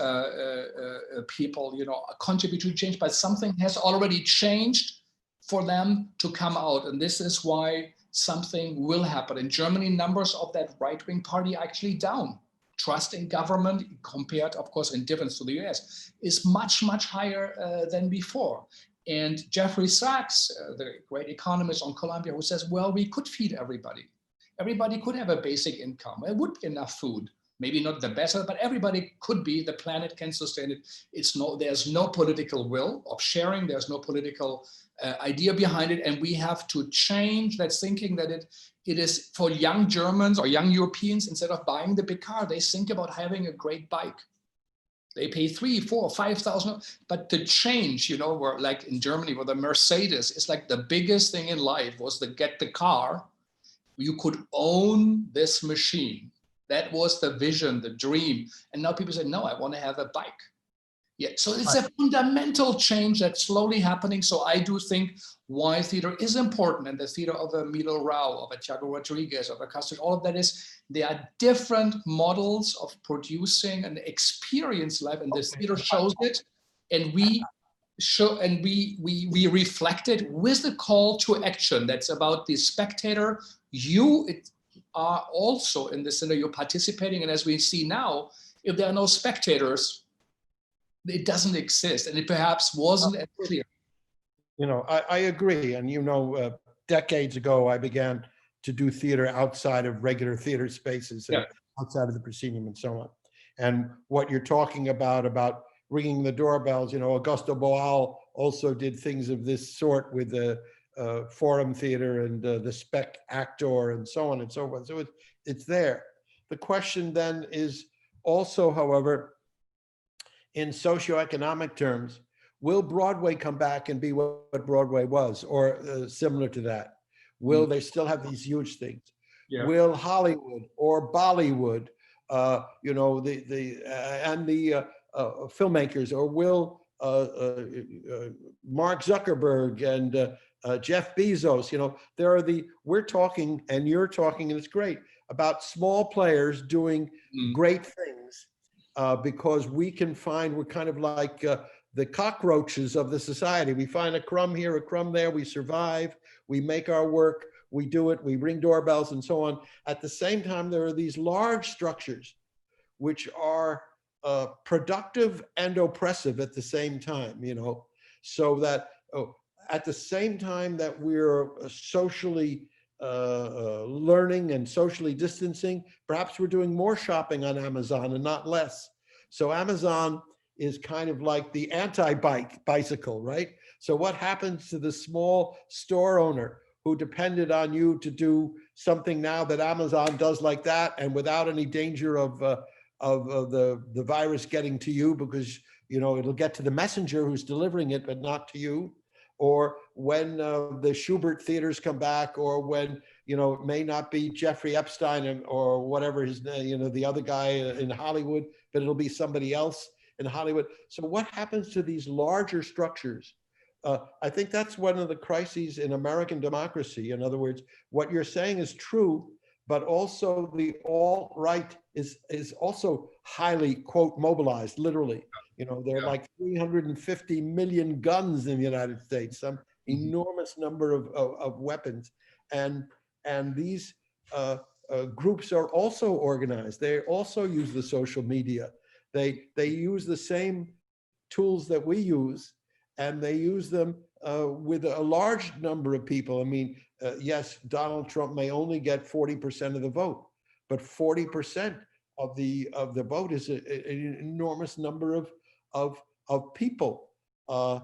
people, you know, contribute to change, but something has already changed for them to come out. And this is why something will happen. In Germany, numbers of that right-wing party are actually down. Trust in government, compared, of course, in difference to the US, is much, much higher than before. And Jeffrey Sachs, the great economist on Columbia, who says, well, we could feed everybody. Everybody could have a basic income. There would be enough food. Maybe not the better, but everybody could be. The planet can sustain it. There's no political will of sharing. There's no political idea behind it. And we have to change that thinking that it is for young Germans or young Europeans, instead of buying the big car, they think about having a great bike. They pay 3,000, 4,000, 5,000, but the change, you know, where like in Germany, where the Mercedes is like the biggest thing in life was to get the car. You could own this machine. That was the vision, the dream. And now people say, no, I want to have a bike. Yeah, so it's a fundamental change that's slowly happening. So I do think why theater is important, and the theater of a Milo Rao, of a Thiago Rodriguez, of a Castro, all of that is, there are different models of producing an experience life, and the theater shows it, and we show, and we reflect it with the call to action. That's about the spectator. You are also in the center, you're participating, and as we see now, if there are no spectators, it doesn't exist, and it perhaps wasn't as clear. You know, I agree. And, you know, decades ago, I began to do theater outside of regular theater spaces, and outside of the proscenium and so on. And what you're talking about ringing the doorbells, you know, Augusto Boal also did things of this sort with the Forum Theater and the Spec Actor and so on and so forth. So it's there. The question then is also, however, in socioeconomic terms, will Broadway come back and be what Broadway was, or similar to that? Will they still have these huge things? Yeah. Will Hollywood or Bollywood, you know, the filmmakers, or will Mark Zuckerberg and Jeff Bezos, you know, we're talking, and you're talking, and it's great, about small players doing great things. Because we can find, we're kind of like the cockroaches of the society. We find a crumb here, a crumb there, we survive, we make our work, we do it, we ring doorbells and so on. At the same time, there are these large structures which are productive and oppressive at the same time, you know, so that at the same time that we're socially learning and socially distancing, perhaps we're doing more shopping on Amazon and not less. So Amazon is kind of like the bicycle, right? So what happens to the small store owner who depended on you to do something now that Amazon does like that, and without any danger of the virus getting to you, because, you know, it'll get to the messenger who's delivering it, but not to you? or when the Schubert theaters come back, or when, you know, it may not be Jeffrey Epstein or whatever his name, you know, the other guy in Hollywood, but it'll be somebody else in Hollywood. So what happens to these larger structures? I think that's one of the crises in American democracy. In other words, what you're saying is true, but also the alt-right is also highly, quote, mobilized, literally. You know, there are like 350 million guns in the United States, some enormous number of weapons. And these groups are also organized. They also use the social media. They use the same tools that we use, and they use them with a large number of people. I mean, yes, Donald Trump may only get 40% of the vote, but 40% of the vote is an enormous number of people. You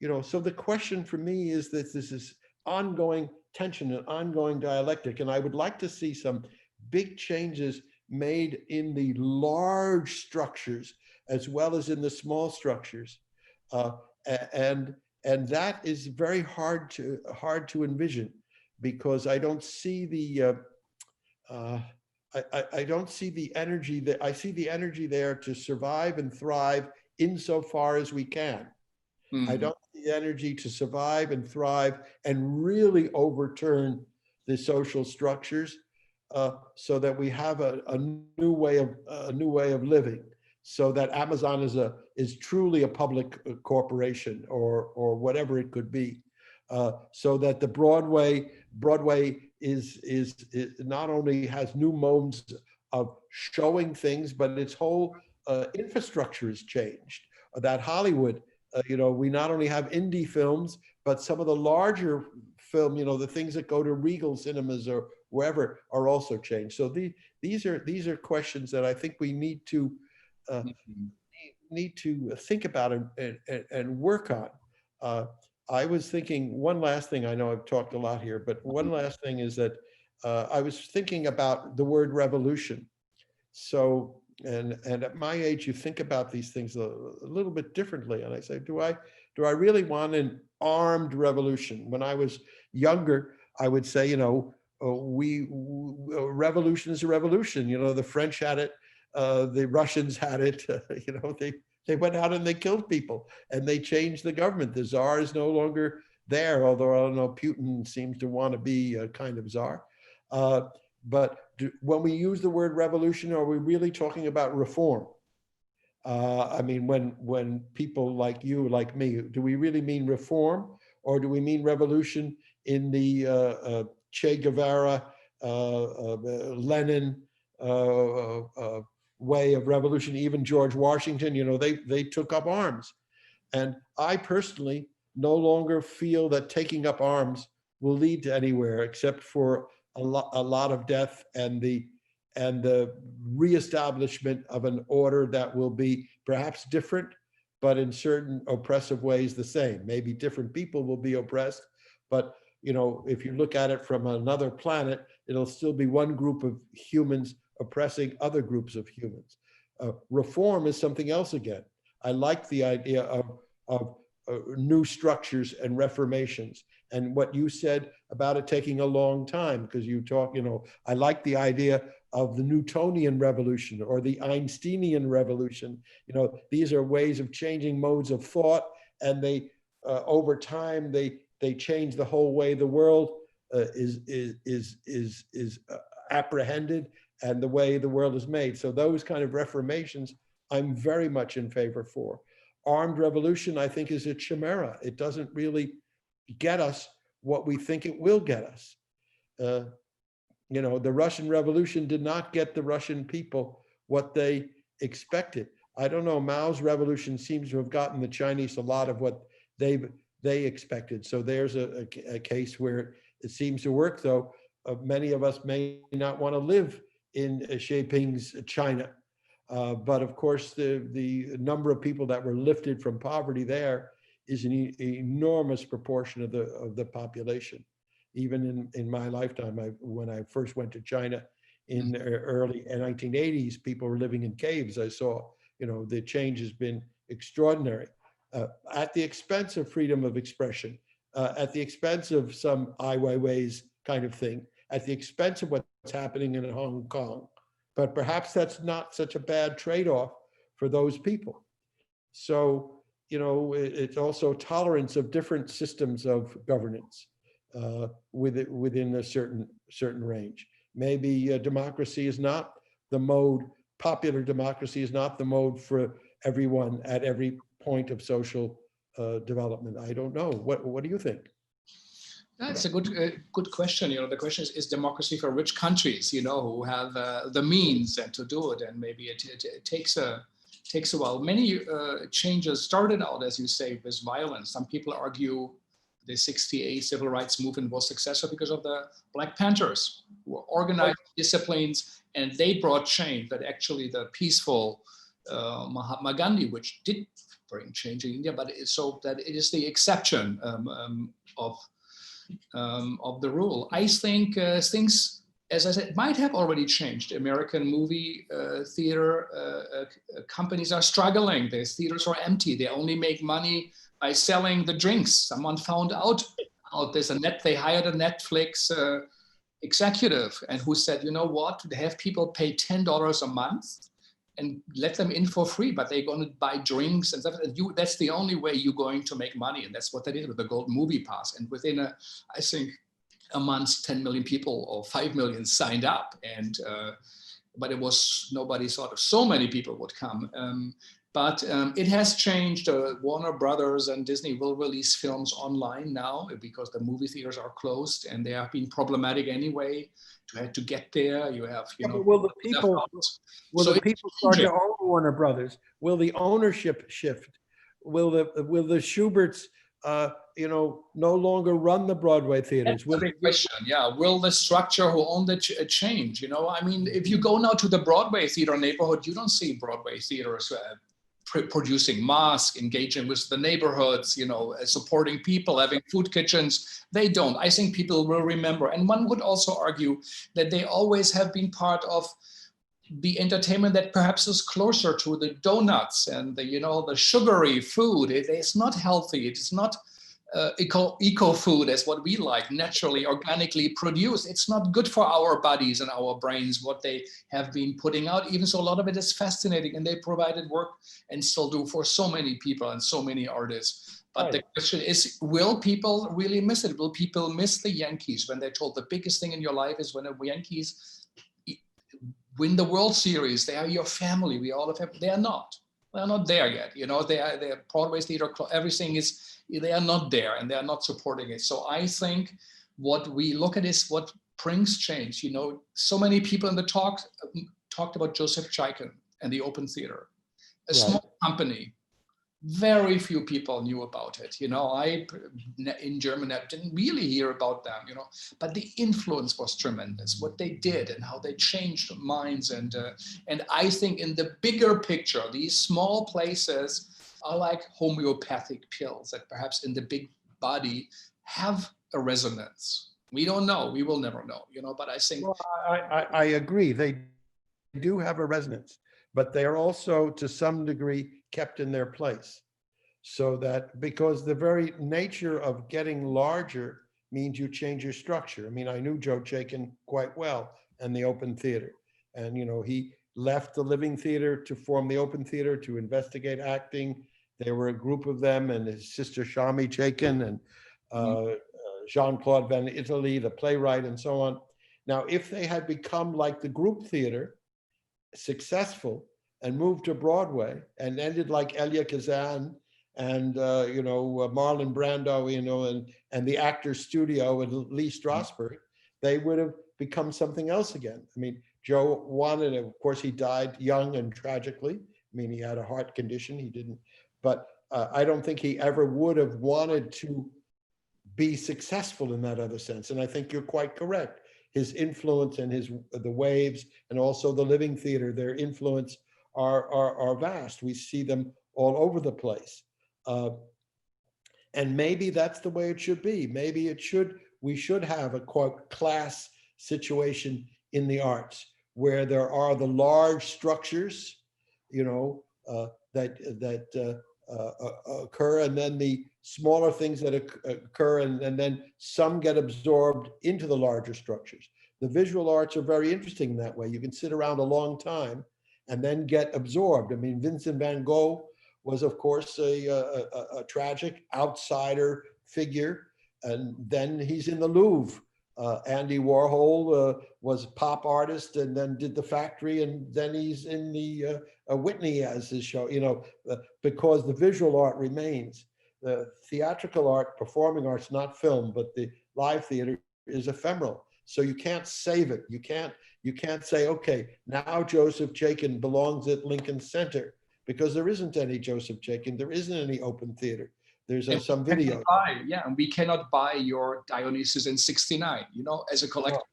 know, so the question for me is that this is ongoing tension and ongoing dialectic, and I would like to see some big changes made in the large structures as well as in the small structures, and that is very hard to envision, because I don't see the I don't see the energy that I see the energy there to survive and thrive insofar as we can. I don't see the energy to survive and thrive and really overturn the social structures, so that we have a new way of living, so that Amazon is truly a public corporation, or whatever it could be, so that the Broadway is not only has new modes of showing things, but its whole infrastructure has changed. That Hollywood, you know, we not only have indie films, but some of the larger film, you know, the things that go to Regal cinemas or wherever are also changed. So these are questions that I think we need to think about and work on. I was thinking one last thing. I know I've talked a lot here, but one last thing is that I was thinking about the word revolution. So, and at my age, you think about these things a little bit differently. And I say, do I really want an armed revolution? When I was younger, I would say, you know, revolution is a revolution. You know, the French had it, the Russians had it. You know, they went out and they killed people, and they changed the government. The czar is no longer there, although I don't know, Putin seems to want to be a kind of czar. But when we use the word revolution, are we really talking about reform? I mean, when people like you, like me, do we really mean reform, or do we mean revolution in the Che Guevara, Lenin way of revolution? Even George Washington, you know, they took up arms. And I personally no longer feel that taking up arms will lead to anywhere, except for a lot of death and the reestablishment of an order that will be perhaps different, but in certain oppressive ways the same. Maybe different people will be oppressed, but you know, if you look at it from another planet, it'll still be one group of humans oppressing other groups of humans. Reform is something else again. I like the idea of new structures and reformations, and what you said about it taking a long time, because you talk, you know, I like the idea of the Newtonian revolution or the Einsteinian revolution. You know, these are ways of changing modes of thought, and they over time they change the whole way the world is apprehended and the way the world is made. So those kind of reformations, I'm very much in favor for. Armed revolution, I think, is a chimera. It doesn't really get us what we think it will get us. You know, the Russian Revolution did not get the Russian people what they expected. I don't know, Mao's revolution seems to have gotten the Chinese a lot of what they expected. So there's a case where it seems to work, though many of us may not want to live in Xi Jinping's China. But of course, the number of people that were lifted from poverty there is an enormous proportion of the population. Even in my lifetime, when I first went to China in the early 1980s, people were living in caves. I saw, you know, the change has been extraordinary. at the expense of freedom of expression, at the expense of some Ai Weiwei's kind of thing, at the expense of what's happening in Hong Kong. But perhaps that's not such a bad trade-off for those people. So, you know, it's also tolerance of different systems of governance within a certain range. Maybe democracy is not the mode, popular democracy is not the mode for everyone at every point of social development. I don't know. What do you think? That's a good question. You know, the question is democracy for rich countries, you know, who have the means and to do it, and maybe it takes a while. Many changes started out, as you say, with violence. Some people argue the '68 civil rights movement was successful because of the Black Panthers, who were organized disciplines, and they brought change. That actually the peaceful Mahatma Gandhi, which did bring change in India, but so that it is the exception of the rule. I think things, as I said, might have already changed. American movie theater companies are struggling. Their theaters are empty. They only make money by selling the drinks. Someone found out there's they hired a Netflix executive, and who said, you know what, to have people pay $10 a month and let them in for free, but they're going to buy drinks and stuff. That's the only way you're going to make money. And that's what they did with the Gold Movie Pass. And within I think a month, 10 million people or 5 million signed up. And but nobody thought of so many people would come. But it has changed. Warner Brothers and Disney will release films online now because the movie theaters are closed, and they have been problematic anyway. To get there, you have, you know. Will the people start to own Warner Brothers? Will the ownership shift? Will the Schuberts, you know, no longer run the Broadway theaters? That's a big question. Yeah, will the structure who own the change? You know, I mean, if you go now to the Broadway theater neighborhood, you don't see Broadway theaters producing masks, engaging with the neighborhoods, you know, supporting people, having food kitchens. They don't. I think people will remember. And one would also argue that they always have been part of the entertainment that perhaps is closer to the donuts and the, you know, the sugary food. It's not healthy. It's not eco food as what we like, naturally, organically produced. It's not good for our bodies and our brains, what they have been putting out. Even so, a lot of it is fascinating, and they provided work and still do for so many people and so many artists. But the question is, will people really miss it? Will people miss the Yankees when they're told the biggest thing in your life is when the Yankees win the World Series? They are your family. We all have. They are not. They're not there yet. You know, they're Broadway theater. Everything is. They are not there, and they are not supporting it. So I think what we look at is what brings change. You know, so many people in the talked about Joseph Chaikin and the Open Theater, a small company. Very few people knew about it. You know, in Germany, I didn't really hear about them, you know, but the influence was tremendous, what they did and how they changed minds. And I think in the bigger picture, these small places are like homeopathic pills that perhaps in the big body have a resonance. We don't know. We will never know, you know, but I think. Well, I agree. They do have a resonance, but they are also to some degree kept in their place. So that, because the very nature of getting larger means you change your structure. I mean, I knew Joe Chaikin quite well and the Open Theater. And, you know, he left the Living Theater to form the Open Theater to investigate acting. There were a group of them, and his sister Shami Chaikin and Jean-Claude Van Italy, the playwright, and so on. Now, if they had become like the group theater, successful, and moved to Broadway and ended like Elia Kazan and you know, Marlon Brando, you know, and the Actors Studio and Lee Strasberg, they would have become something else again. I mean, Joe wanted, of course, he died young and tragically. I mean, he had a heart condition. He didn't, but I don't think he ever would have wanted to be successful in that other sense. And I think you're quite correct. His influence and the Waves and also the Living Theater, their influence are vast. We see them all over the place. And maybe that's the way it should be. Maybe we should have a quote class situation in the arts where there are the large structures, you know, that occur, and then the smaller things that occur, and then some get absorbed into the larger structures. The visual arts are very interesting in that way. You can sit around a long time and then get absorbed. I mean, Vincent van Gogh was, of course, a tragic outsider figure, and then he's in the Louvre. Andy Warhol was a pop artist and then did The Factory, and then he's in the Whitney as his show, because the visual art remains. The theatrical art, performing art's not film, but the live theater is ephemeral. So you can't save it. You can't say, okay, now Joseph Chaikin belongs at Lincoln Center, because there isn't any Joseph Chaikin. There isn't any open theater. There's some video. And we cannot buy your Dionysus in '69, as a collector. Oh.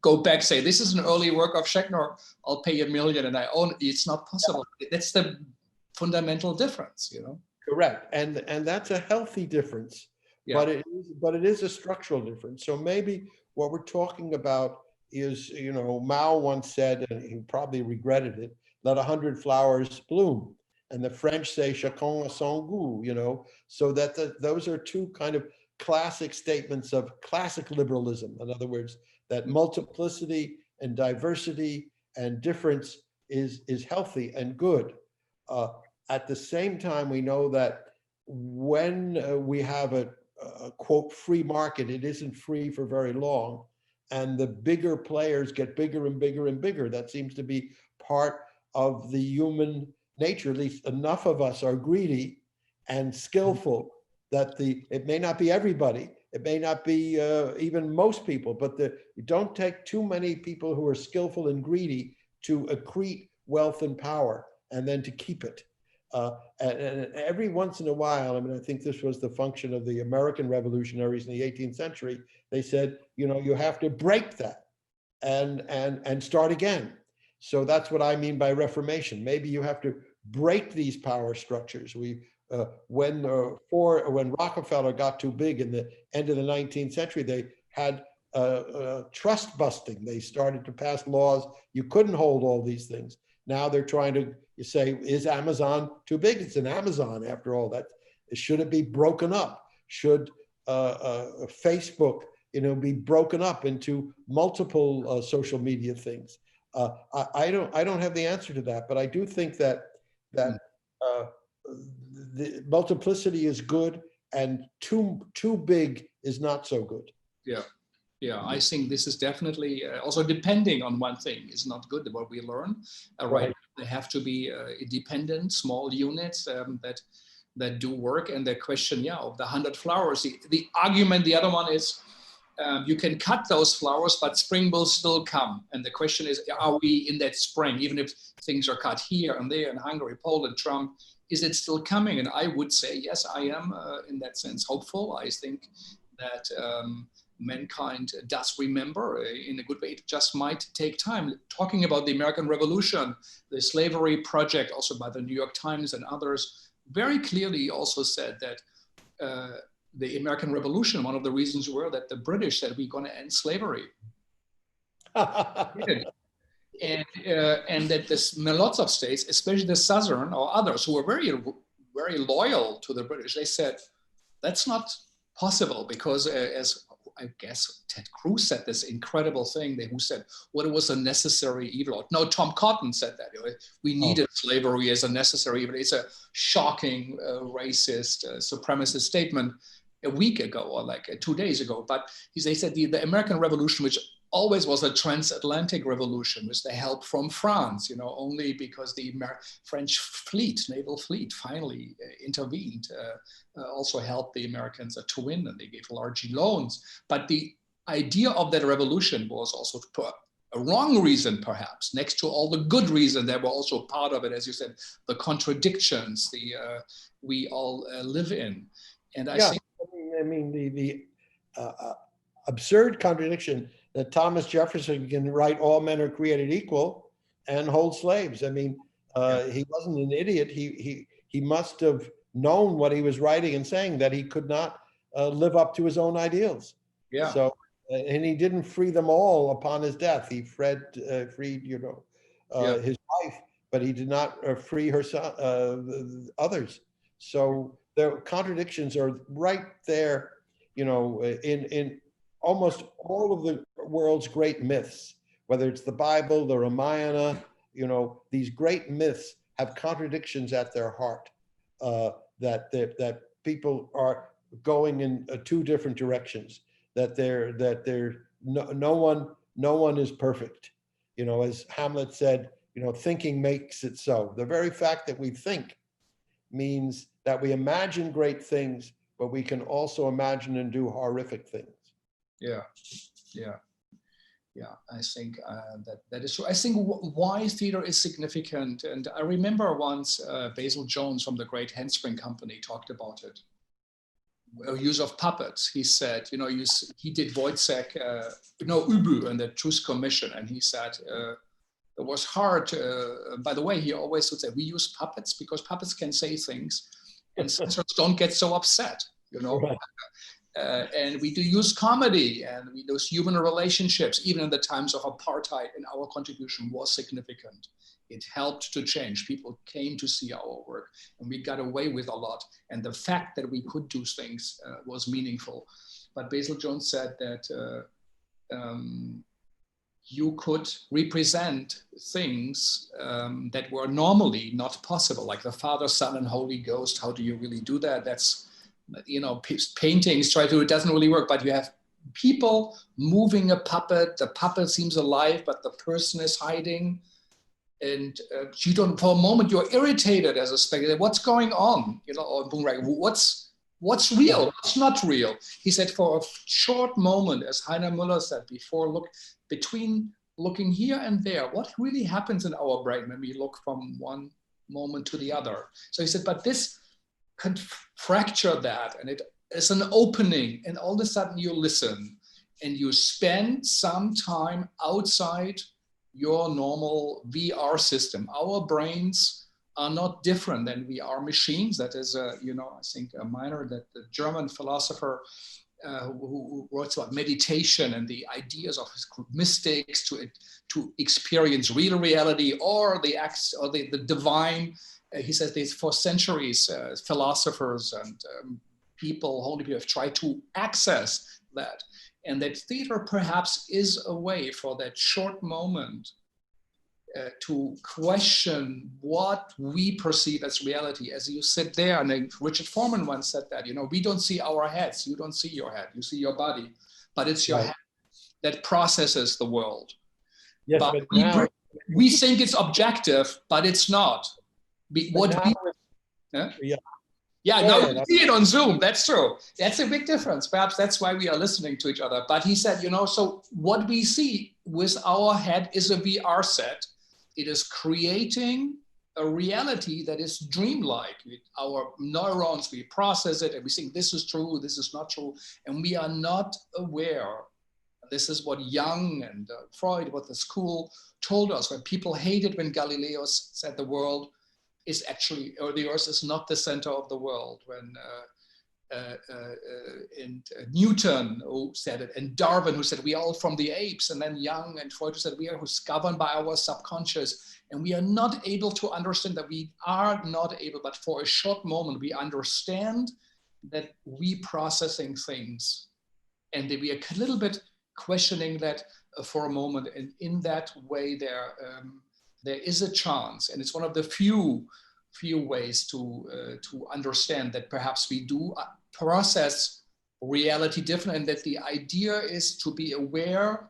Go back, say, this is an early work of Schechner, I'll pay $1 million and I own it. It's not possible. Yeah. That's the fundamental difference, Correct. And that's a healthy difference, yeah. but it is a structural difference. So maybe what we're talking about is, Mao once said, and he probably regretted it, let 100 flowers bloom. And the French say chacun a son goût, so that those are two kind of classic statements of classic liberalism. In other words, that multiplicity and diversity and difference is healthy and good. At the same time, we know that when we have a quote free market, it isn't free for very long, and the bigger players get bigger and bigger and bigger. That seems to be part of the human nature. At least enough of us are greedy and skillful that it may not be everybody, it may not be even most people, but you don't take too many people who are skillful and greedy to accrete wealth and power and then to keep it. And every once in a while, I think this was the function of the American revolutionaries in the 18th century. They said, you have to break that and start again. So that's what I mean by reformation. Maybe you have to break these power structures. When Rockefeller got too big in the end of the 19th century, they had trust busting. They started to pass laws. You couldn't hold all these things. Now they're trying to say, is Amazon too big? It's an Amazon after all. That should it be broken up? Should Facebook, be broken up into multiple social media things? I don't have the answer to that, but I do think that the multiplicity is good, and too big is not so good. Yeah, I think this is definitely also depending on one thing is not good. What we learn, right? They have to be independent, small units that do work. And the question, of the 100 flowers, the argument, the other one is you can cut those flowers, but spring will still come. And the question is, are we in that spring? Even if things are cut here and there in Hungary, Poland, Trump, is it still coming? And I would say, yes, I am in that sense hopeful. I think that mankind does remember in a good way. It just might take time. Talking about the American Revolution, the slavery project, also by the New York Times and others, very clearly also said that the American Revolution, one of the reasons were that the British said we're going to end slavery. And that lots of states, especially the Southern or others who were very, very loyal to the British, they said, that's not possible because as I guess Ted Cruz said this incredible thing, who said, what was a necessary evil? No, Tom Cotton said that. We needed slavery as a necessary evil. It's a shocking, racist, supremacist statement a week ago or like 2 days ago. But they said the American Revolution, which always was a transatlantic revolution with the help from France, only because the French fleet, naval fleet, finally intervened, also helped the Americans to win, and they gave large loans. But the idea of that revolution was also for a wrong reason, perhaps, next to all the good reasons that were also part of it, as you said, the contradictions we all live in. And I think the absurd contradiction that Thomas Jefferson can write all men are created equal and hold slaves. He wasn't an idiot. He must have known what he was writing and saying, that he could not live up to his own ideals. Yeah. So, and he didn't free them all upon his death. He freed his wife, but he did not free her son, others. So the contradictions are right there, you know, in almost all of the world's great myths, whether it's the Bible, the Ramayana, you know, these great myths have contradictions at their heart, that people are going in two different directions, that no one is perfect. You know, as Hamlet said, you know, thinking makes it so. The very fact that we think means that we imagine great things, but we can also imagine and do horrific things. Yeah, yeah, yeah. I think that is true. I think why theater is significant, and I remember once Basil Jones from the Great Handspring Company talked about it. Use of puppets. He said, you know, he did Wojciech, Ubu and the Truth Commission, and he said it was hard. By the way, he always would say, we use puppets because puppets can say things, and censors don't get so upset, you know. Right. And we do use comedy, and we use human relationships, even in the times of apartheid, and our contribution was significant. It helped to change. People came to see our work, and we got away with a lot. And the fact that we could do things was meaningful. But Basil Jones said that you could represent things that were normally not possible, like the Father, Son, and Holy Ghost. How do you really do that? That's, you know, paintings try to, it doesn't really work, but you have people moving a puppet. The puppet seems alive, but the person is hiding. And you don't, for a moment, you're irritated as a spectator. What's going on? You know, or what's real? What's not real? He said, for a short moment, as Heiner Müller said before, between looking here and there, what really happens in our brain when we look from one moment to the other? So he said, but this can fracture that, and it is an opening, and all of a sudden you listen, and you spend some time outside your normal VR system. Our brains are not different than VR machines. That is, you know, I think a minor that the German philosopher who wrote about meditation and the ideas of his mystics to experience real reality or the acts or the divine. He says this for centuries, philosophers and people, holy people, have tried to access that. And that theater perhaps is a way for that short moment to question what we perceive as reality. As you sit there, and Richard Foreman once said that, you know, we don't see our heads. You don't see your head. You see your body, but it's your head that processes the world. Yes, but now we think it's objective, but it's not. Now you see it on Zoom. That's true. That's a big difference. Perhaps that's why we are listening to each other. But he said, you know, so what we see with our head is a VR set. It is creating a reality that is dreamlike. Our neurons, we process it and we think this is true, this is not true. And we are not aware. This is what Jung and Freud, what the school told us, when people hated when Galileo said the world is actually, or the earth is not the center of the world, when Newton who said it, and Darwin who said we are all from the apes, and then Jung and Freud who said we are who's governed by our subconscious, and we are not able to understand that we are not able, but for a short moment we understand that we processing things, and that we are a little bit questioning that for a moment, and in that way there is a chance, and it's one of the few ways to understand that perhaps we do process reality different, and that the idea is to be aware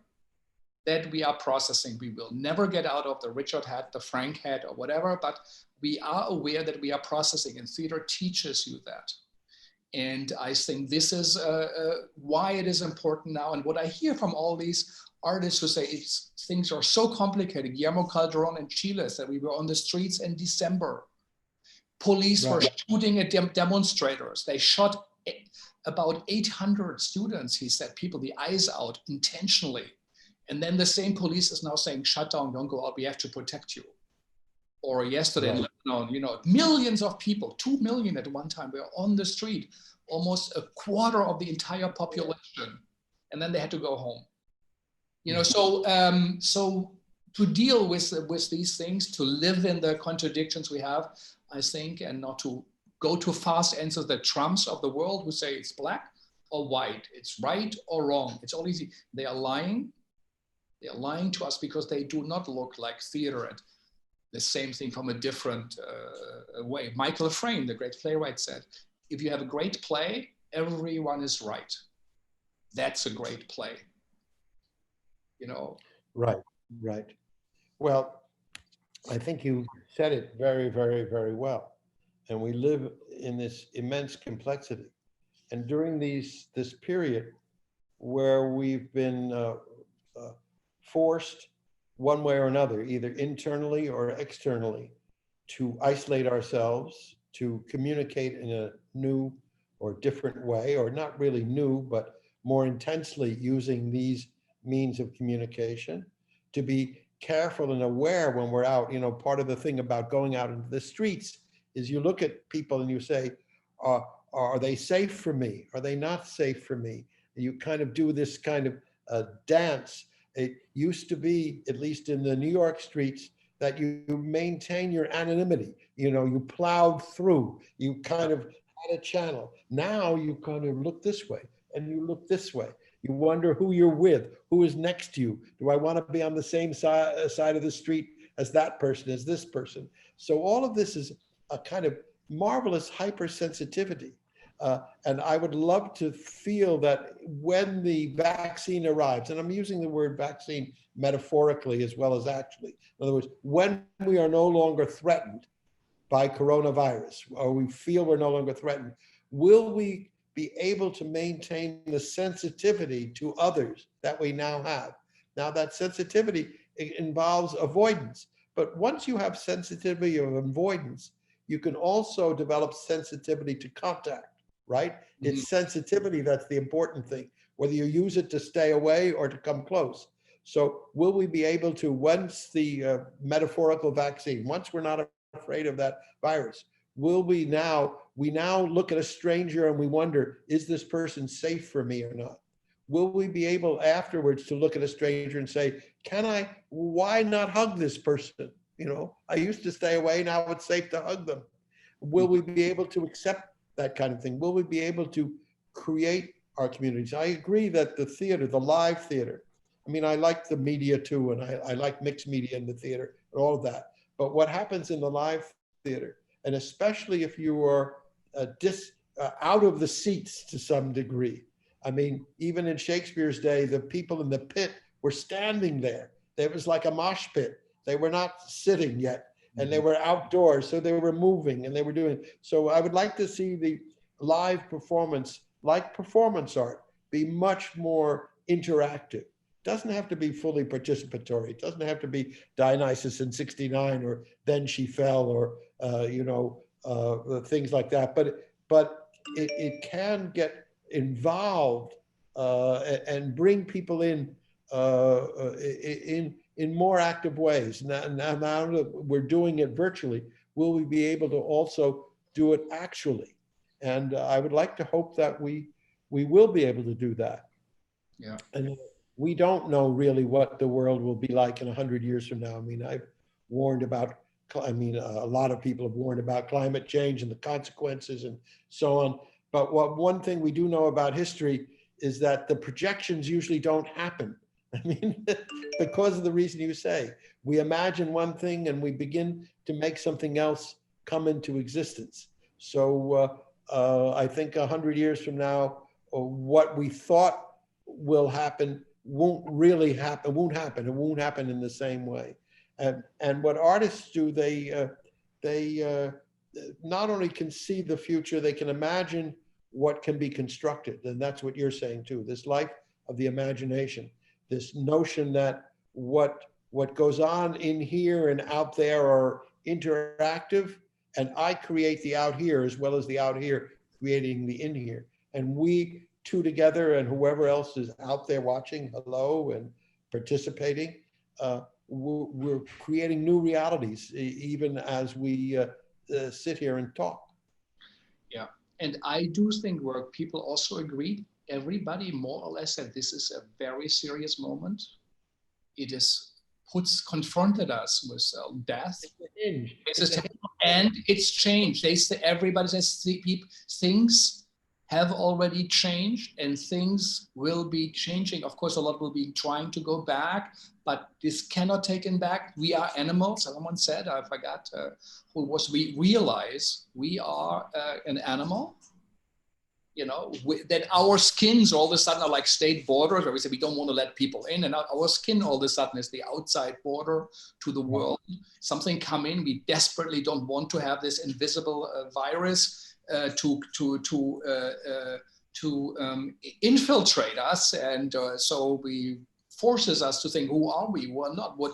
that we are processing. We will never get out of the Richard head, the Frank head, or whatever, but we are aware that we are processing, and theater teaches you that. And I think this is why it is important now. And what I hear from all these artists who say things are so complicated. Guillermo Calderon in Chile said we were on the streets in December. Police were shooting at demonstrators. They shot about 800 students, he said, people, the eyes out intentionally. And then the same police is now saying, shut down, don't go out, we have to protect you. Or yesterday in Lebanon, you know, millions of people, 2 million at one time, were on the street, almost a quarter of the entire population. And then they had to go home. You know, so to deal with these things, to live in the contradictions we have, I think, and not to go to fast answers, the Trumps of the world who say it's black or white, it's right or wrong. It's all easy. They are lying. They are lying to us because they do not look like theater and the same thing from a different way. Michael Frayn, the great playwright, said, if you have a great play, everyone is right. That's a great play. You know? Right, right. Well, I think you said it very, very, very well. And we live in this immense complexity. And during this period where we've been forced one way or another, either internally or externally, to isolate ourselves, to communicate in a new or different way, or not really new, but more intensely using these means of communication, to be careful and aware when we're out. You know, part of the thing about going out into the streets is you look at people and you say, are they safe for me? Are they not safe for me? You kind of do this kind of dance. It used to be, at least in the New York streets, that you maintain your anonymity. You know, you plowed through, you kind of had a channel. Now you kind of look this way and you look this way. You wonder who you're with, who is next to you. Do I want to be on the same side of the street as that person, as this person? So all of this is a kind of marvelous hypersensitivity. And I would love to feel that when the vaccine arrives, and I'm using the word vaccine metaphorically as well as actually, in other words, when we are no longer threatened by coronavirus, or we feel we're no longer threatened, will we be able to maintain the sensitivity to others that we now have? Now that sensitivity involves avoidance, but once you have sensitivity of avoidance, you can also develop sensitivity to contact. Right? It's sensitivity that's the important thing, whether you use it to stay away or to come close. So will we be able to, once the metaphorical vaccine, once we're not afraid of that virus, will we now look at a stranger and we wonder, is this person safe for me or not? Will we be able afterwards to look at a stranger and say, why not hug this person? You know, I used to stay away, now it's safe to hug them. Will we be able to accept that kind of thing? Will we be able to create our communities? I agree that the theater, the live theater, I mean, I like the media too, and I like mixed media in the theater and all of that. But what happens in the live theater, and especially if you are out of the seats to some degree. I mean, even in Shakespeare's day, the people in the pit were standing there. It was like a mosh pit. They were not sitting yet. And they were outdoors, so they were moving and they were doing. So I would like to see the live performance, like performance art, be much more interactive. It doesn't have to be fully participatory. It doesn't have to be Dionysus in '69 or Then She Fell or things like that. But it can get involved and bring people in more active ways. Now that we're doing it virtually, will we be able to also do it actually? And I would like to hope that we will be able to do that. Yeah. And we don't know really what the world will be like in 100 years from now. I mean, I've warned about, a lot of people have warned about climate change and the consequences and so on. But one thing we do know about history is that the projections usually don't happen. I mean, because of the reason you say, we imagine one thing and we begin to make something else come into existence. So I think 100 years from now, what we thought will happen won't really happen, won't happen. It won't happen in the same way. And what artists do, they not only can see the future, they can imagine what can be constructed. And that's what you're saying too, this life of the imagination. This notion that what goes on in here and out there are interactive, and I create the out here as well as the out here creating the in here. And we two together and whoever else is out there watching, hello, and participating, we're creating new realities even as we sit here and talk. Yeah, and I do think where people also agreed, everybody more or less said this is a very serious moment. It is confronted us with death. And it's changed. They say, everybody says things have already changed and things will be changing. Of course, a lot will be trying to go back, but this cannot take it back. We are animals. Someone said, I forgot who it was, we realize we are an animal. You know, that our skins all of a sudden are like state borders, where we say we don't want to let people in, and our skin all of a sudden is the outside border to the world. Something come in, we desperately don't want to have this invisible virus to infiltrate us, and so we forces us to think, who are we? Who are not? What?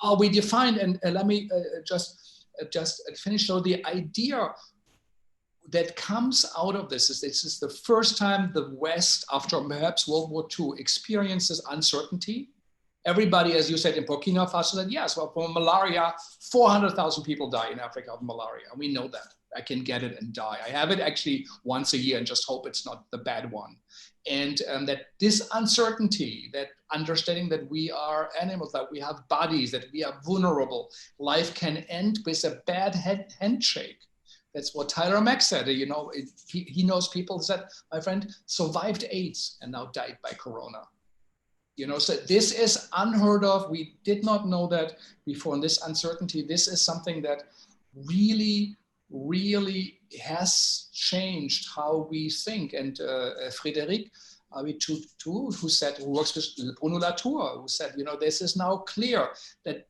How are we defined? And let me just finish. So the idea that comes out of this is the first time the West, after perhaps World War II, experiences uncertainty. Everybody, as you said, in Burkina Faso said, yes, well, from malaria, 400,000 people die in Africa of malaria. We know that. I can get it and die. I have it actually once a year and just hope it's not the bad one. And that this uncertainty, that understanding that we are animals, that we have bodies, that we are vulnerable, life can end with a bad handshake. That's what Tyler Mack said. You know, he knows people that, my friend, survived AIDS and now died by corona. You know, so this is unheard of. We did not know that before. And this uncertainty, this is something that really, really has changed how we think. And Frédéric who works with Bruno Latour, who said, you know, this is now clear that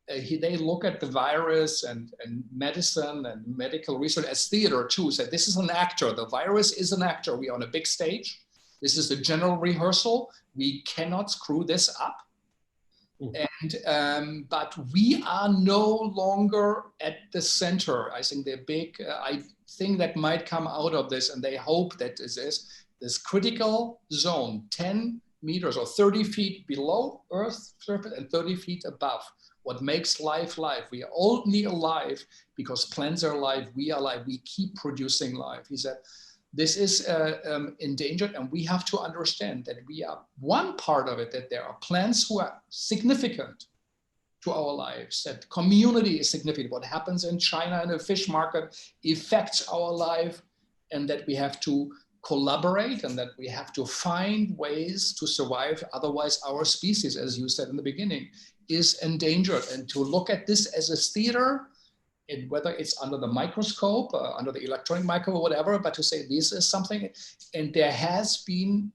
they look at the virus and medicine and medical research as theater too. So this is an actor. The virus is an actor. We are on a big stage. This is the general rehearsal. We cannot screw this up. And but we are no longer at the center. I think the big thing that might come out of this, and they hope that this critical zone, 10 meters or 30 feet below Earth's surface and 30 feet above. What makes life life? We are only alive because plants are alive, we are alive, we keep producing life. He said, this is endangered, and we have to understand that we are one part of it, that there are plants who are significant to our lives, that community is significant. What happens in China in a fish market affects our life, and that we have to collaborate and that we have to find ways to survive. Otherwise, our species, as you said in the beginning, is endangered. And to look at this as a theater, and whether it's under the microscope, under the electronic microscope, or whatever, but to say this is something, and there has been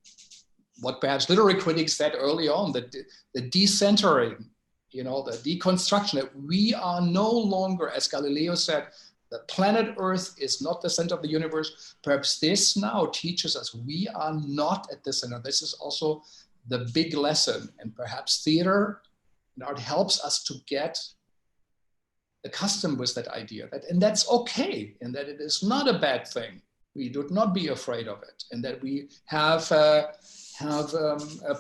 what perhaps literary critics said early on, the decentering, you know, the deconstruction, that we are no longer, as Galileo said, the planet Earth is not the center of the universe. Perhaps this now teaches us we are not at the center. This is also the big lesson, and perhaps theater and art helps us to get accustomed with that idea, and that's okay, and that it is not a bad thing. We do not be afraid of it, and that we have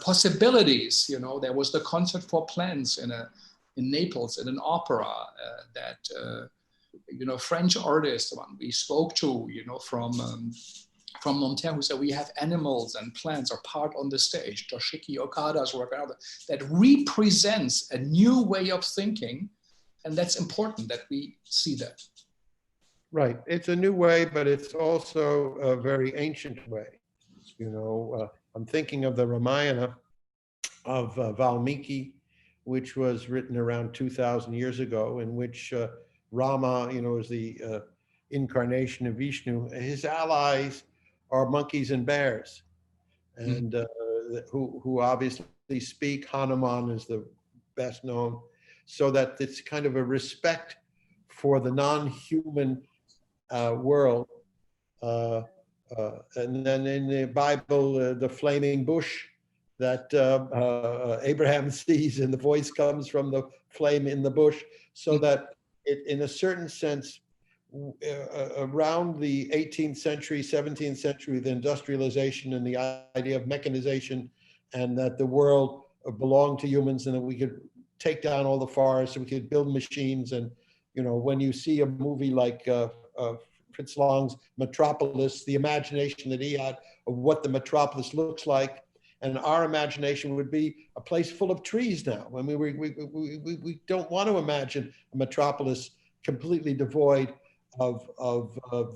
possibilities. You know, there was the concert for plants in Naples in an opera that you know, French artist one we spoke to, you know, from Montaigne, who said we have animals and plants are part on the stage. Toshiki Okada's work that represents a new way of thinking. And that's important that we see that. Right. It's a new way, but it's also a very ancient way. You know, I'm thinking of the Ramayana of Valmiki, which was written around 2,000 years ago, in which Rama, you know, is the incarnation of Vishnu. His allies are monkeys and bears, and who obviously speak. Hanuman is the best known. So that it's kind of a respect for the non-human world. And then in the Bible, the flaming bush that Abraham sees, and the voice comes from the flame in the bush, so that it, in a certain sense, around the 18th century, 17th century, the industrialization and the idea of mechanization, and that the world belonged to humans, and that we could take down all the forests, and we could build machines. And, you know, when you see a movie like Fritz Lang's Metropolis, the imagination that he had of what the metropolis looks like, and our imagination would be a place full of trees now. I mean, we don't want to imagine a metropolis completely devoid of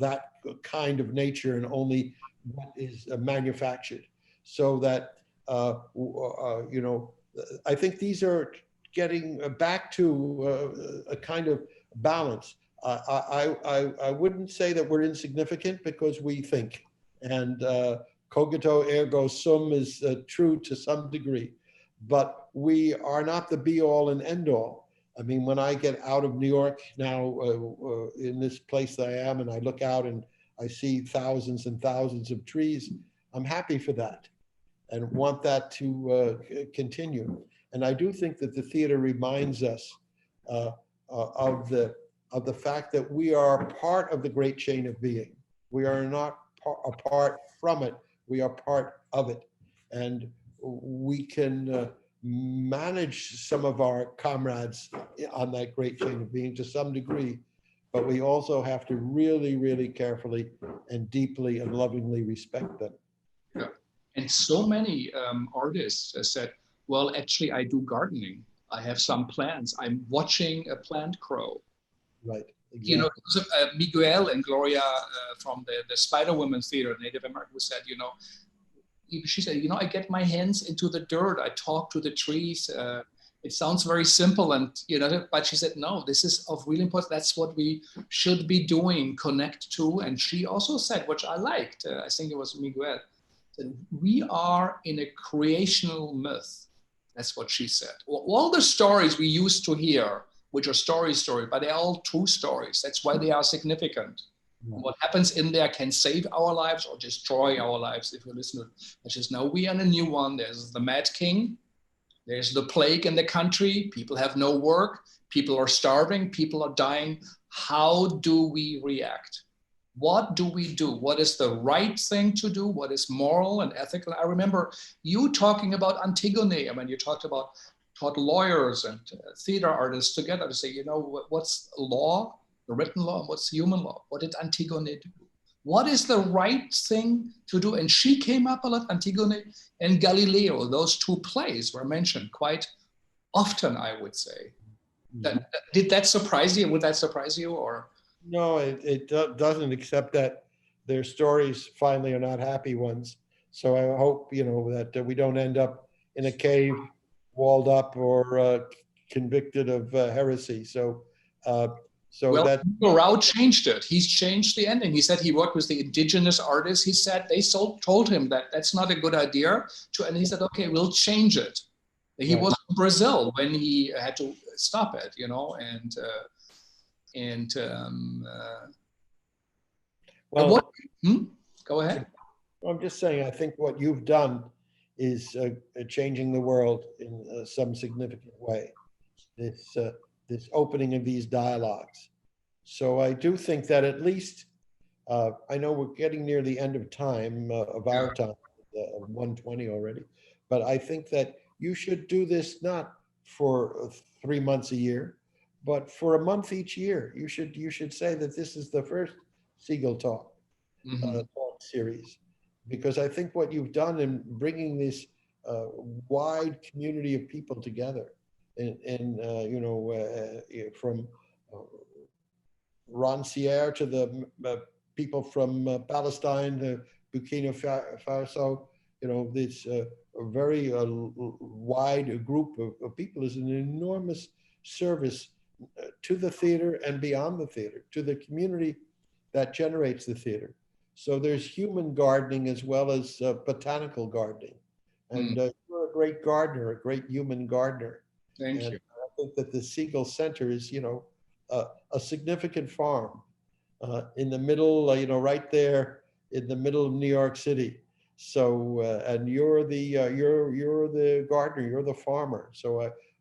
that kind of nature and only what is manufactured. So that, you know, I think these are getting back to a kind of balance. I wouldn't say that we're insignificant because we think, and cogito ergo sum is true to some degree, but we are not the be all and end all. I mean, when I get out of New York now, in this place that I am, and I look out and I see thousands and thousands of trees, I'm happy for that and want that to continue. And I do think that the theater reminds us of the fact that we are part of the great chain of being. We are not apart from it. We are part of it. And we can manage some of our comrades on that great chain of being to some degree, but we also have to really, really carefully and deeply and lovingly respect them. Yeah. And so many artists said, well, actually, I do gardening. I have some plants. I'm watching a plant grow. Right. Exactly. You know, Miguel and Gloria from the Spider-Woman Theater, Native American, who said, you know, she said, you know, I get my hands into the dirt. I talk to the trees. It sounds very simple, and you know, but she said, no, this is of real importance. That's what we should be doing, connect to. And she also said, which I liked, I think it was Miguel, that we are in a creational myth. That's what she said. All the stories we used to hear, which are story, but they're all true stories. That's why they are significant. What happens in there can save our lives or destroy our lives if you listen to it. It's just now we are in a new one. There's the Mad King. There's the plague in the country. People have no work. People are starving. People are dying. How do we react? What do we do? What is the right thing to do? What is moral and ethical? I remember you talking about Antigone. I mean, you taught lawyers and theater artists together to say, you know, what's law? The written law, and what's human law? What did Antigone do? What is the right thing to do? And she came up a lot. Antigone and Galileo, those two plays were mentioned quite often, I would say. Did that surprise you? Would that surprise you? Or no, it doesn't, except that their stories finally are not happy ones. So I hope, you know, that we don't end up in a cave, walled up, or convicted of heresy. So well, that Rao changed it. He's changed the ending. He said he worked with the indigenous artists. He said they told him that that's not a good idea. And he said, okay, we'll change it. He was in Brazil when he had to stop it, you know, Go ahead. I'm just saying, I think what you've done is changing the world in some significant way. This opening of these dialogues. So I do think that at least, I know we're getting near the end of time, of our time, 1:20 already, but I think that you should do this not for 3 months a year, but for a month each year. You should say that this is the first Segal Talk, talk series, because I think what you've done in bringing this wide community of people together, and you know, from Rancière to the people from Palestine, Burkina Faso, you know, this very wide group of people is an enormous service to the theater and beyond the theater, to the community that generates the theater. So there's human gardening as well as botanical gardening. And you're a great gardener, a great human gardener. Thank you. I think that the Segal Center is, you know, a significant farm in the middle, you know, right there in the middle of New York City. So, and you're the gardener, you're the farmer. So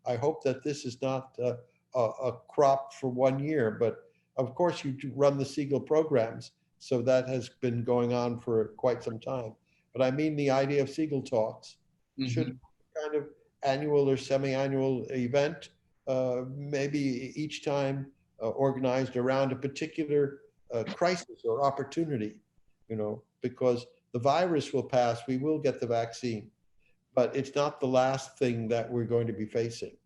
I hope that this is not a crop for 1 year, but of course you run the Segal programs. So that has been going on for quite some time. But I mean, the idea of Segal Talks should be kind of annual or semi-annual event, maybe each time organized around a particular crisis or opportunity, you know, because the virus will pass, we will get the vaccine, but it's not the last thing that we're going to be facing.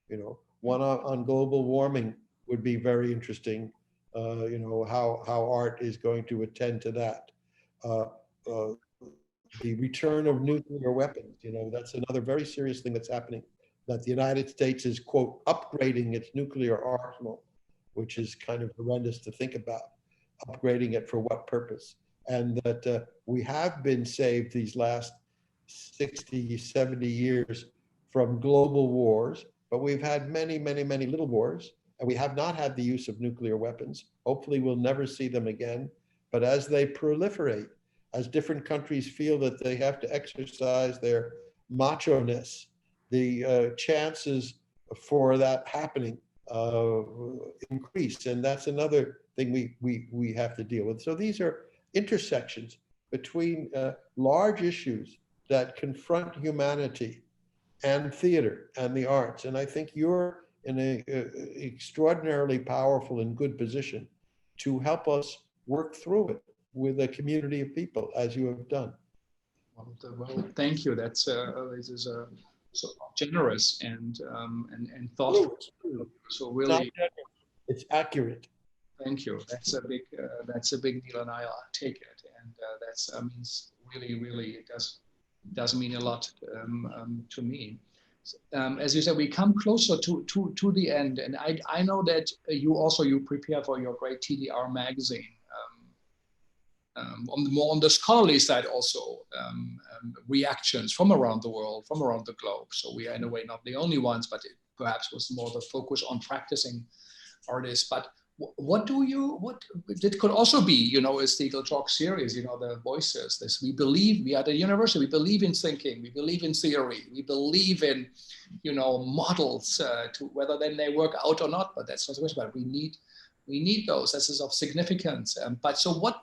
You know, one on global warming would be very interesting. You know, how art is going to attend to that. Uh, uh, the return of nuclear weapons, you know, that's another very serious thing that's happening, that the United States is, quote, upgrading its nuclear arsenal, which is kind of horrendous to think about, upgrading it for what purpose? And that we have been saved these last 60, 70 years from global wars, but we've had many, many, many little wars, and we have not had the use of nuclear weapons. Hopefully we'll never see them again. But as they proliferate, as different countries feel that they have to exercise their macho-ness, the chances for that happening increase. And that's another thing we have to deal with. So these are intersections between large issues that confront humanity and theater and the arts. And I think you're in an extraordinarily powerful and good position to help us work through it with a community of people, as you have done. Well, thank you. That's this is so generous and thoughtful. So really, it's accurate. Thank you. That's a big deal, and I'll take it. And that's means really it does mean a lot to me. As you said, we come closer to the end, and I know that you prepare for your great TDR magazine. On the scholarly side also, reactions from around the world, from around the globe. So we are in a way not the only ones, but it perhaps was more the focus on practicing artists. But what it could also be, you know, a Segal talk series, you know, the voices, this, we at the university, we believe in thinking, we believe in theory, we believe in, you know, models to whether then they work out or not, but that's not the question, but we need those. This is of significance. But so what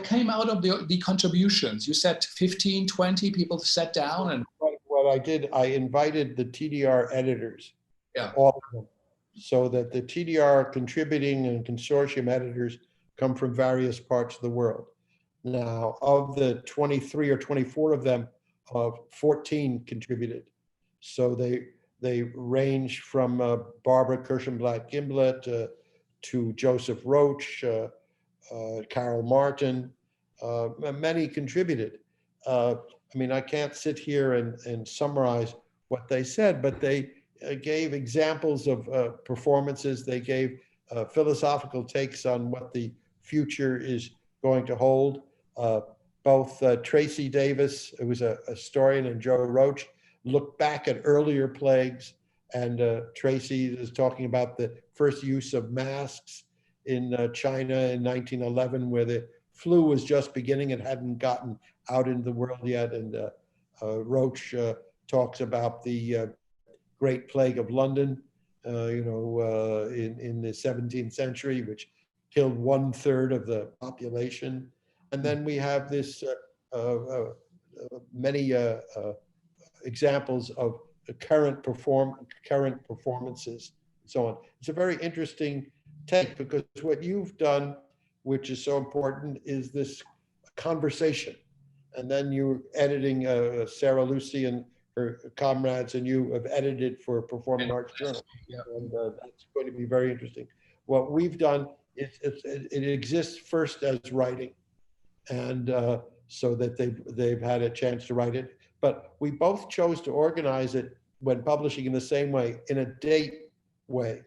came out of the contributions? You said 15, 20 people sat down and. What I did, I invited the TDR editors, yeah, all of them, so that the TDR contributing and consortium editors come from various parts of the world. Now, of the 23 or 24 of them, 14 contributed. So they range from Barbara Kirschenblatt-Gimblett to Joseph Roach, Carol Martin, many contributed. I mean, I can't sit here and summarize what they said, but they gave examples of performances. They gave philosophical takes on what the future is going to hold. Both Tracy Davis, who was a historian, and Joe Roach looked back at earlier plagues. And Tracy is talking about the first use of masks in China in 1911, where the flu was just beginning and hadn't gotten out into the world yet. And Roach talks about the Great Plague of London, in the 17th century, which killed 1/3 of the population. And then we have this many examples of current performances and so on. It's a very interesting take, because what you've done, which is so important, is this conversation. And then you're editing Sarah Lucy and her comrades, and you have edited for Performing Arts Journal. Yeah. And that's going to be very interesting. What we've done is it exists first as writing, and so that they've had a chance to write it. But we both chose to organize it when publishing in the same way, in a date way,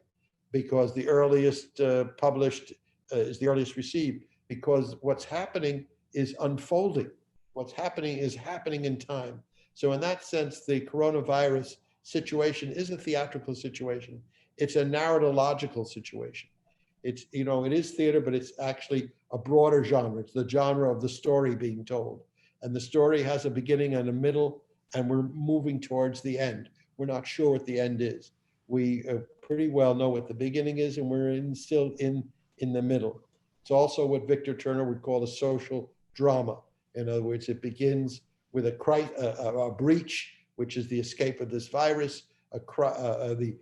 because the earliest published is the earliest received, because what's happening is unfolding. What's happening is happening in time. So in that sense, the coronavirus situation is a theatrical situation. It's a narratological situation. It's, you know, it is theater, but it's actually a broader genre. It's the genre of the story being told. And the story has a beginning and a middle, and we're moving towards the end. We're not sure what the end is. We pretty well know what the beginning is, and we're still in the middle. It's also what Victor Turner would call a social drama. In other words, it begins with a breach, which is the escape of this virus, the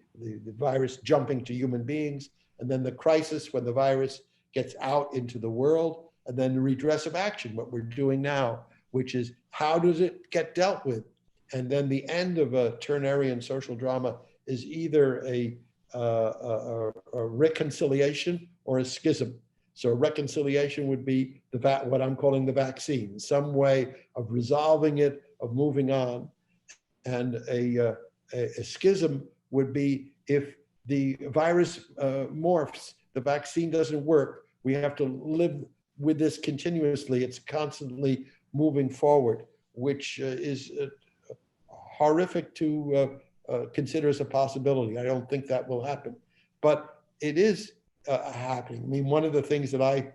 virus jumping to human beings, and then the crisis when the virus gets out into the world, and then the redress of action, what we're doing now, which is how does it get dealt with? And then the end of a Turnerian social drama is either a a reconciliation or a schism. So reconciliation would be what I'm calling the vaccine, some way of resolving it, of moving on. And a schism would be if the virus morphs, the vaccine doesn't work, we have to live with this continuously. It's constantly moving forward, which is horrific to consider as a possibility. I don't think that will happen, but it is happening. I mean, one of the things that I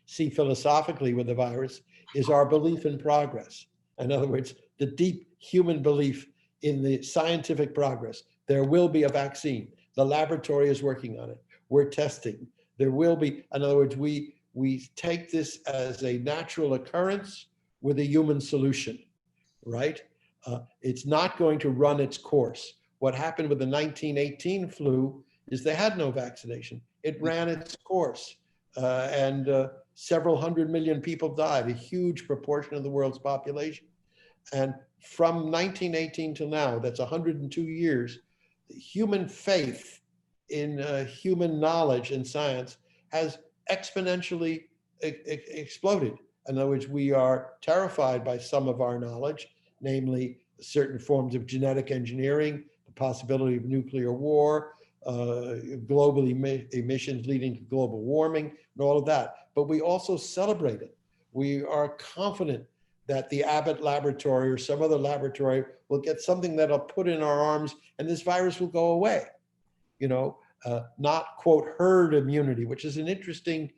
see philosophically with the virus is our belief in progress. In other words, the deep human belief in the scientific progress. There will be a vaccine. The laboratory is working on it. We're testing. There will be, in other words, we take this as a natural occurrence with a human solution, right? It's not going to run its course. What happened with the 1918 flu is they had no vaccination. It ran its course, and several 100 million people died, a huge proportion of the world's population. And from 1918 to now, that's 102 years, human faith in human knowledge and science has exponentially exploded. In other words, we are terrified by some of our knowledge, namely certain forms of genetic engineering, the possibility of nuclear war, global emissions leading to global warming, and all of that. But we also celebrate it. We are confident that the Abbott laboratory or some other laboratory will get something that'll put in our arms and this virus will go away. You know, not quote herd immunity, which is an interesting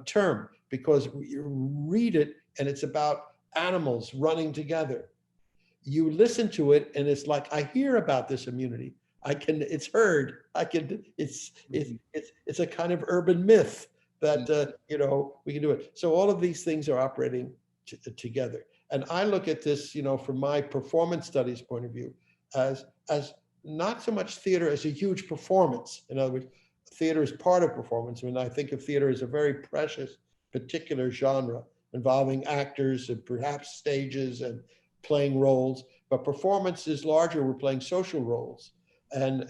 term because you read it and it's about animals running together. You listen to it and it's like, I hear about this immunity. It's heard. It's a kind of urban myth that, you know, we can do it. So all of these things are operating together. And I look at this, you know, from my performance studies point of view, as not so much theater as a huge performance. In other words, theater is part of performance. I mean, I think of theater as a very precious, particular genre involving actors and perhaps stages and playing roles. But performance is larger. We're playing social roles, and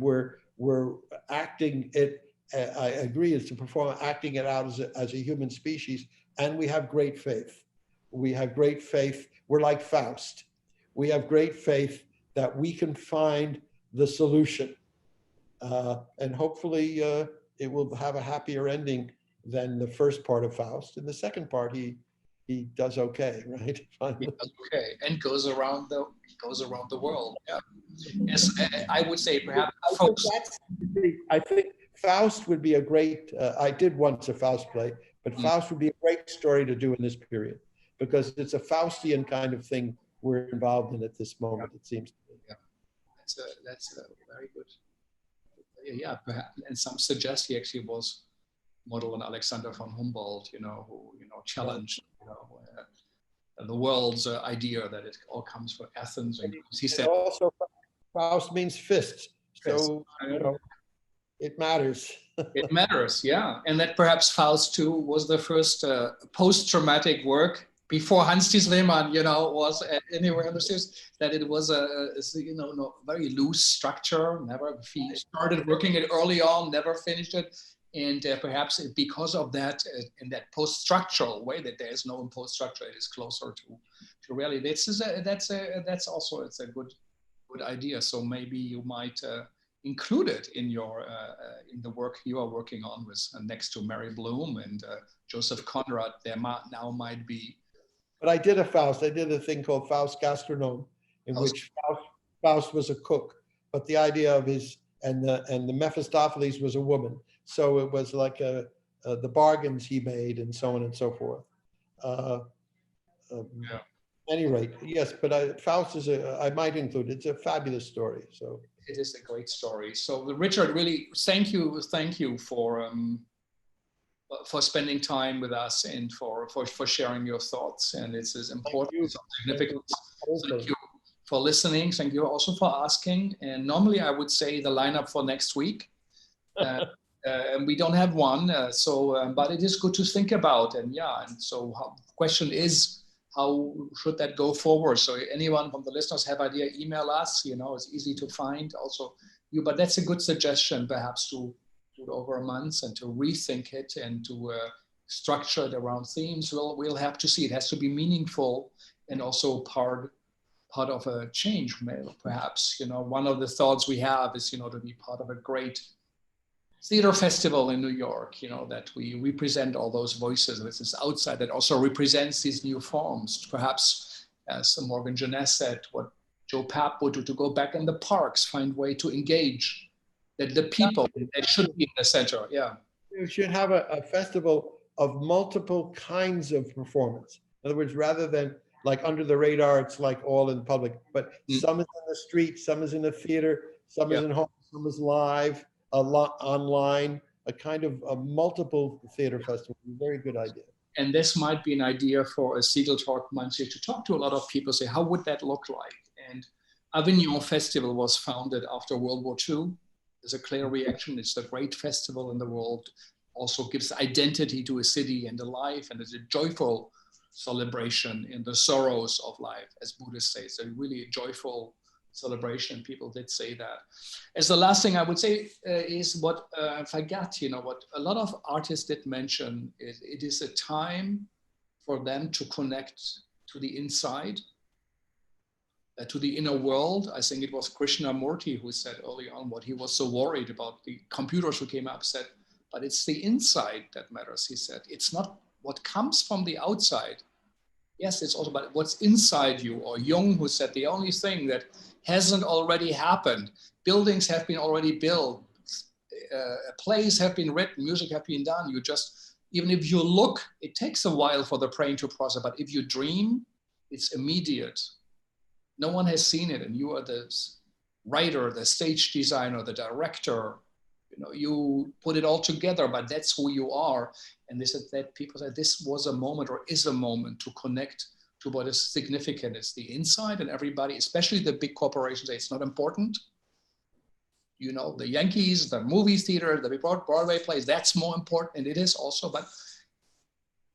we're acting it. I agree, is to perform, acting it out as a human species, and we have great faith. We have great faith. We're like Faust. We have great faith that we can find the solution, and hopefully it will have a happier ending than the first part of Faust. In the second part, he does okay, right? He does okay, and goes around the world. Yeah. Yes, I would say perhaps. I think Faust would be a great. I did once a Faust play, but Faust would be a great story to do in this period because it's a Faustian kind of thing we're involved in at this moment. It seems to me. Yeah, that's a very good. Yeah, perhaps, and some suggest he actually was model on Alexander von Humboldt, you know, who challenged, the world's idea that it all comes from Athens. And he said also Faust means fist, so you know, it matters. It matters, yeah, and that perhaps Faust too was the first post-traumatic work before Hans Thies Lehmann, you know, was anywhere in the series, that it was a very loose structure. Never started working it early on, never finished it. And perhaps because of that, in that post-structural way, that there is no post-structure, it is closer to reality. That's also a good idea. So maybe you might include it in your in the work you are working on with next to Mary Bloom and Joseph Conrad. There now might be. But I did a Faust. I did a thing called Faust Gastronome, in which Faust was a cook, but the idea of his and the Mephistopheles was a woman. So it was like the bargains he made and so on and so forth. Yeah. Any rate, yes, but Faust is I might include, it's a fabulous story. So it is a great story. So Richard, really, thank you for spending time with us and for sharing your thoughts. And it's as important, significant. Thank you for listening. Thank you also for asking. And normally I would say the lineup for next week. And we don't have one, but it is good to think about. And yeah, and so the question is, how should that go forward? So anyone from the listeners have idea, email us, it's easy to find also you, but that's a good suggestion, perhaps to do it over a month and to rethink it and to structure it around themes. We'll have to see. It has to be meaningful and also part of a change, perhaps. One of the thoughts we have is, to be part of a great theater festival in New York, that we represent all those voices. This is outside that also represents these new forms. Perhaps, as Morgan Jeunesse said, what Joe Papp would do, to go back in the parks, find way to engage that the people, they should be in the center. Yeah. You should have a festival of multiple kinds of performance. In other words, rather than like under the radar, it's like all in public, but some is in the street, some is in the theater, some is in home, some is live, a lot online, a kind of a multiple theater festival. Very good idea. And this might be an idea for a Segal Talk Monthly, to talk to a lot of people, say, how would that look like? And Avignon Festival was founded after World War II. There's a clear reaction. It's the great festival in the world. Also gives identity to a city and a life, and it's a joyful celebration in the sorrows of life, as Buddhists say. So really a joyful celebration. People did say that. As the last thing I would say is what I forgot, what a lot of artists did mention is it is a time for them to connect to the inside, to the inner world. I think it was Krishnamurti who said early on what he was so worried about. The computers who came up said, but it's the inside that matters, he said. It's not what comes from the outside. Yes, it's also about what's inside you. Or Jung, who said the only thing that hasn't already happened, buildings have been already built, plays have been written, music have been done. You just, even if you look, it takes a while for the brain to process, but if you dream, it's immediate. No one has seen it, and you are the writer, the stage designer, the director. You put it all together, but that's who you are. And they said that people said this was a moment, or is a moment, to connect to what is significant. It's the inside, and everybody, especially the big corporations, say it's not important. The Yankees, the movie theater, the Broadway plays, that's more important, and it is also, but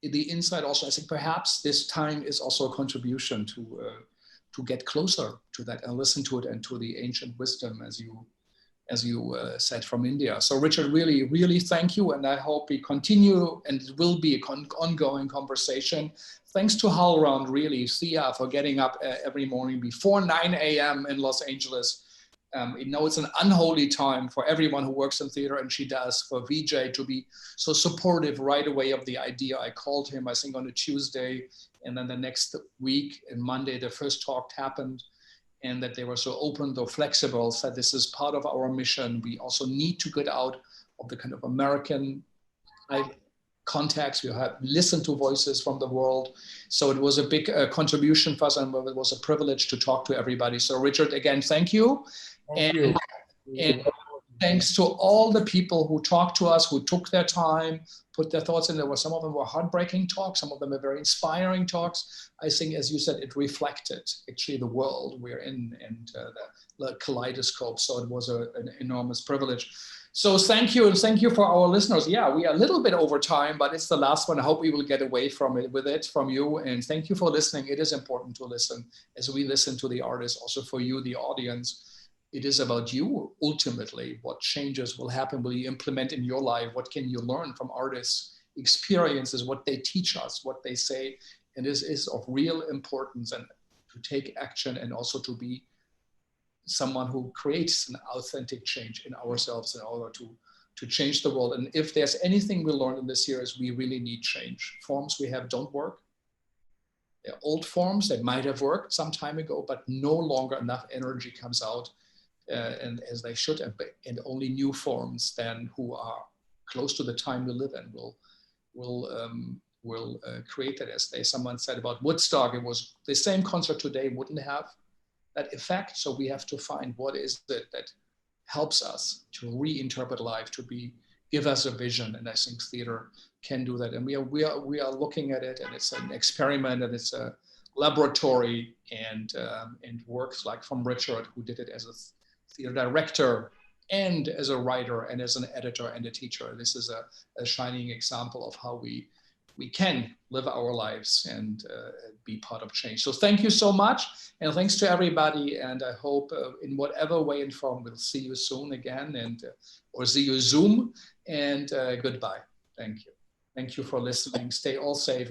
the inside also, I think perhaps this time is also a contribution to get closer to that and listen to it and to the ancient wisdom, as you said, from India. So Richard, really, really thank you. And I hope we continue, and it will be an ongoing conversation. Thanks to HowlRound, really, Sia, for getting up every morning before 9 a.m. in Los Angeles. It's an unholy time for everyone who works in theater, and she does, for VJ to be so supportive right away of the idea. I called him, I think, on a Tuesday, and then the next week, and Monday, the first talk happened. And that they were so open, though flexible, said this is part of our mission. We also need to get out of the kind of American context. We have listened to voices from the world. So it was a big contribution for us, and it was a privilege to talk to everybody. So Richard, again, thank you. Thank you. And thanks to all the people who talked to us, who took their time, put their thoughts in. Some of them were heartbreaking talks, some of them are very inspiring talks. I think, as you said, it reflected actually the world we're in and the kaleidoscope. So it was an enormous privilege. So thank you, and thank you for our listeners. Yeah, we are a little bit over time, but it's the last one. I hope we will get away from you. And thank you for listening. It is important to listen as we listen to the artists, also for you, the audience. It is about you, ultimately. What changes will happen? Will you implement in your life? What can you learn from artists' experiences, what they teach us, what they say? And this is of real importance, and to take action, and also to be someone who creates an authentic change in ourselves in order to change the world. And if there's anything we learned in this year, is we really need change. Forms we have don't work. They're old forms that might have worked some time ago, but no longer enough energy comes out. And as they should, and only new forms then who are close to the time we live in will create that. As someone said about Woodstock, it was the same concert today wouldn't have that effect. So we have to find what is it that helps us to reinterpret life, give us a vision. And I think theater can do that. And we are looking at it, and it's an experiment, and it's a laboratory, and works like from Richard, who did it as a theater director and as a writer and as an editor and a teacher. This is a shining example of how we we can live our lives and be part of change. So thank you so much. And thanks to everybody. And I hope in whatever way and form, we'll see you soon again and or see you Zoom. And goodbye. Thank you. Thank you for listening. Stay all safe.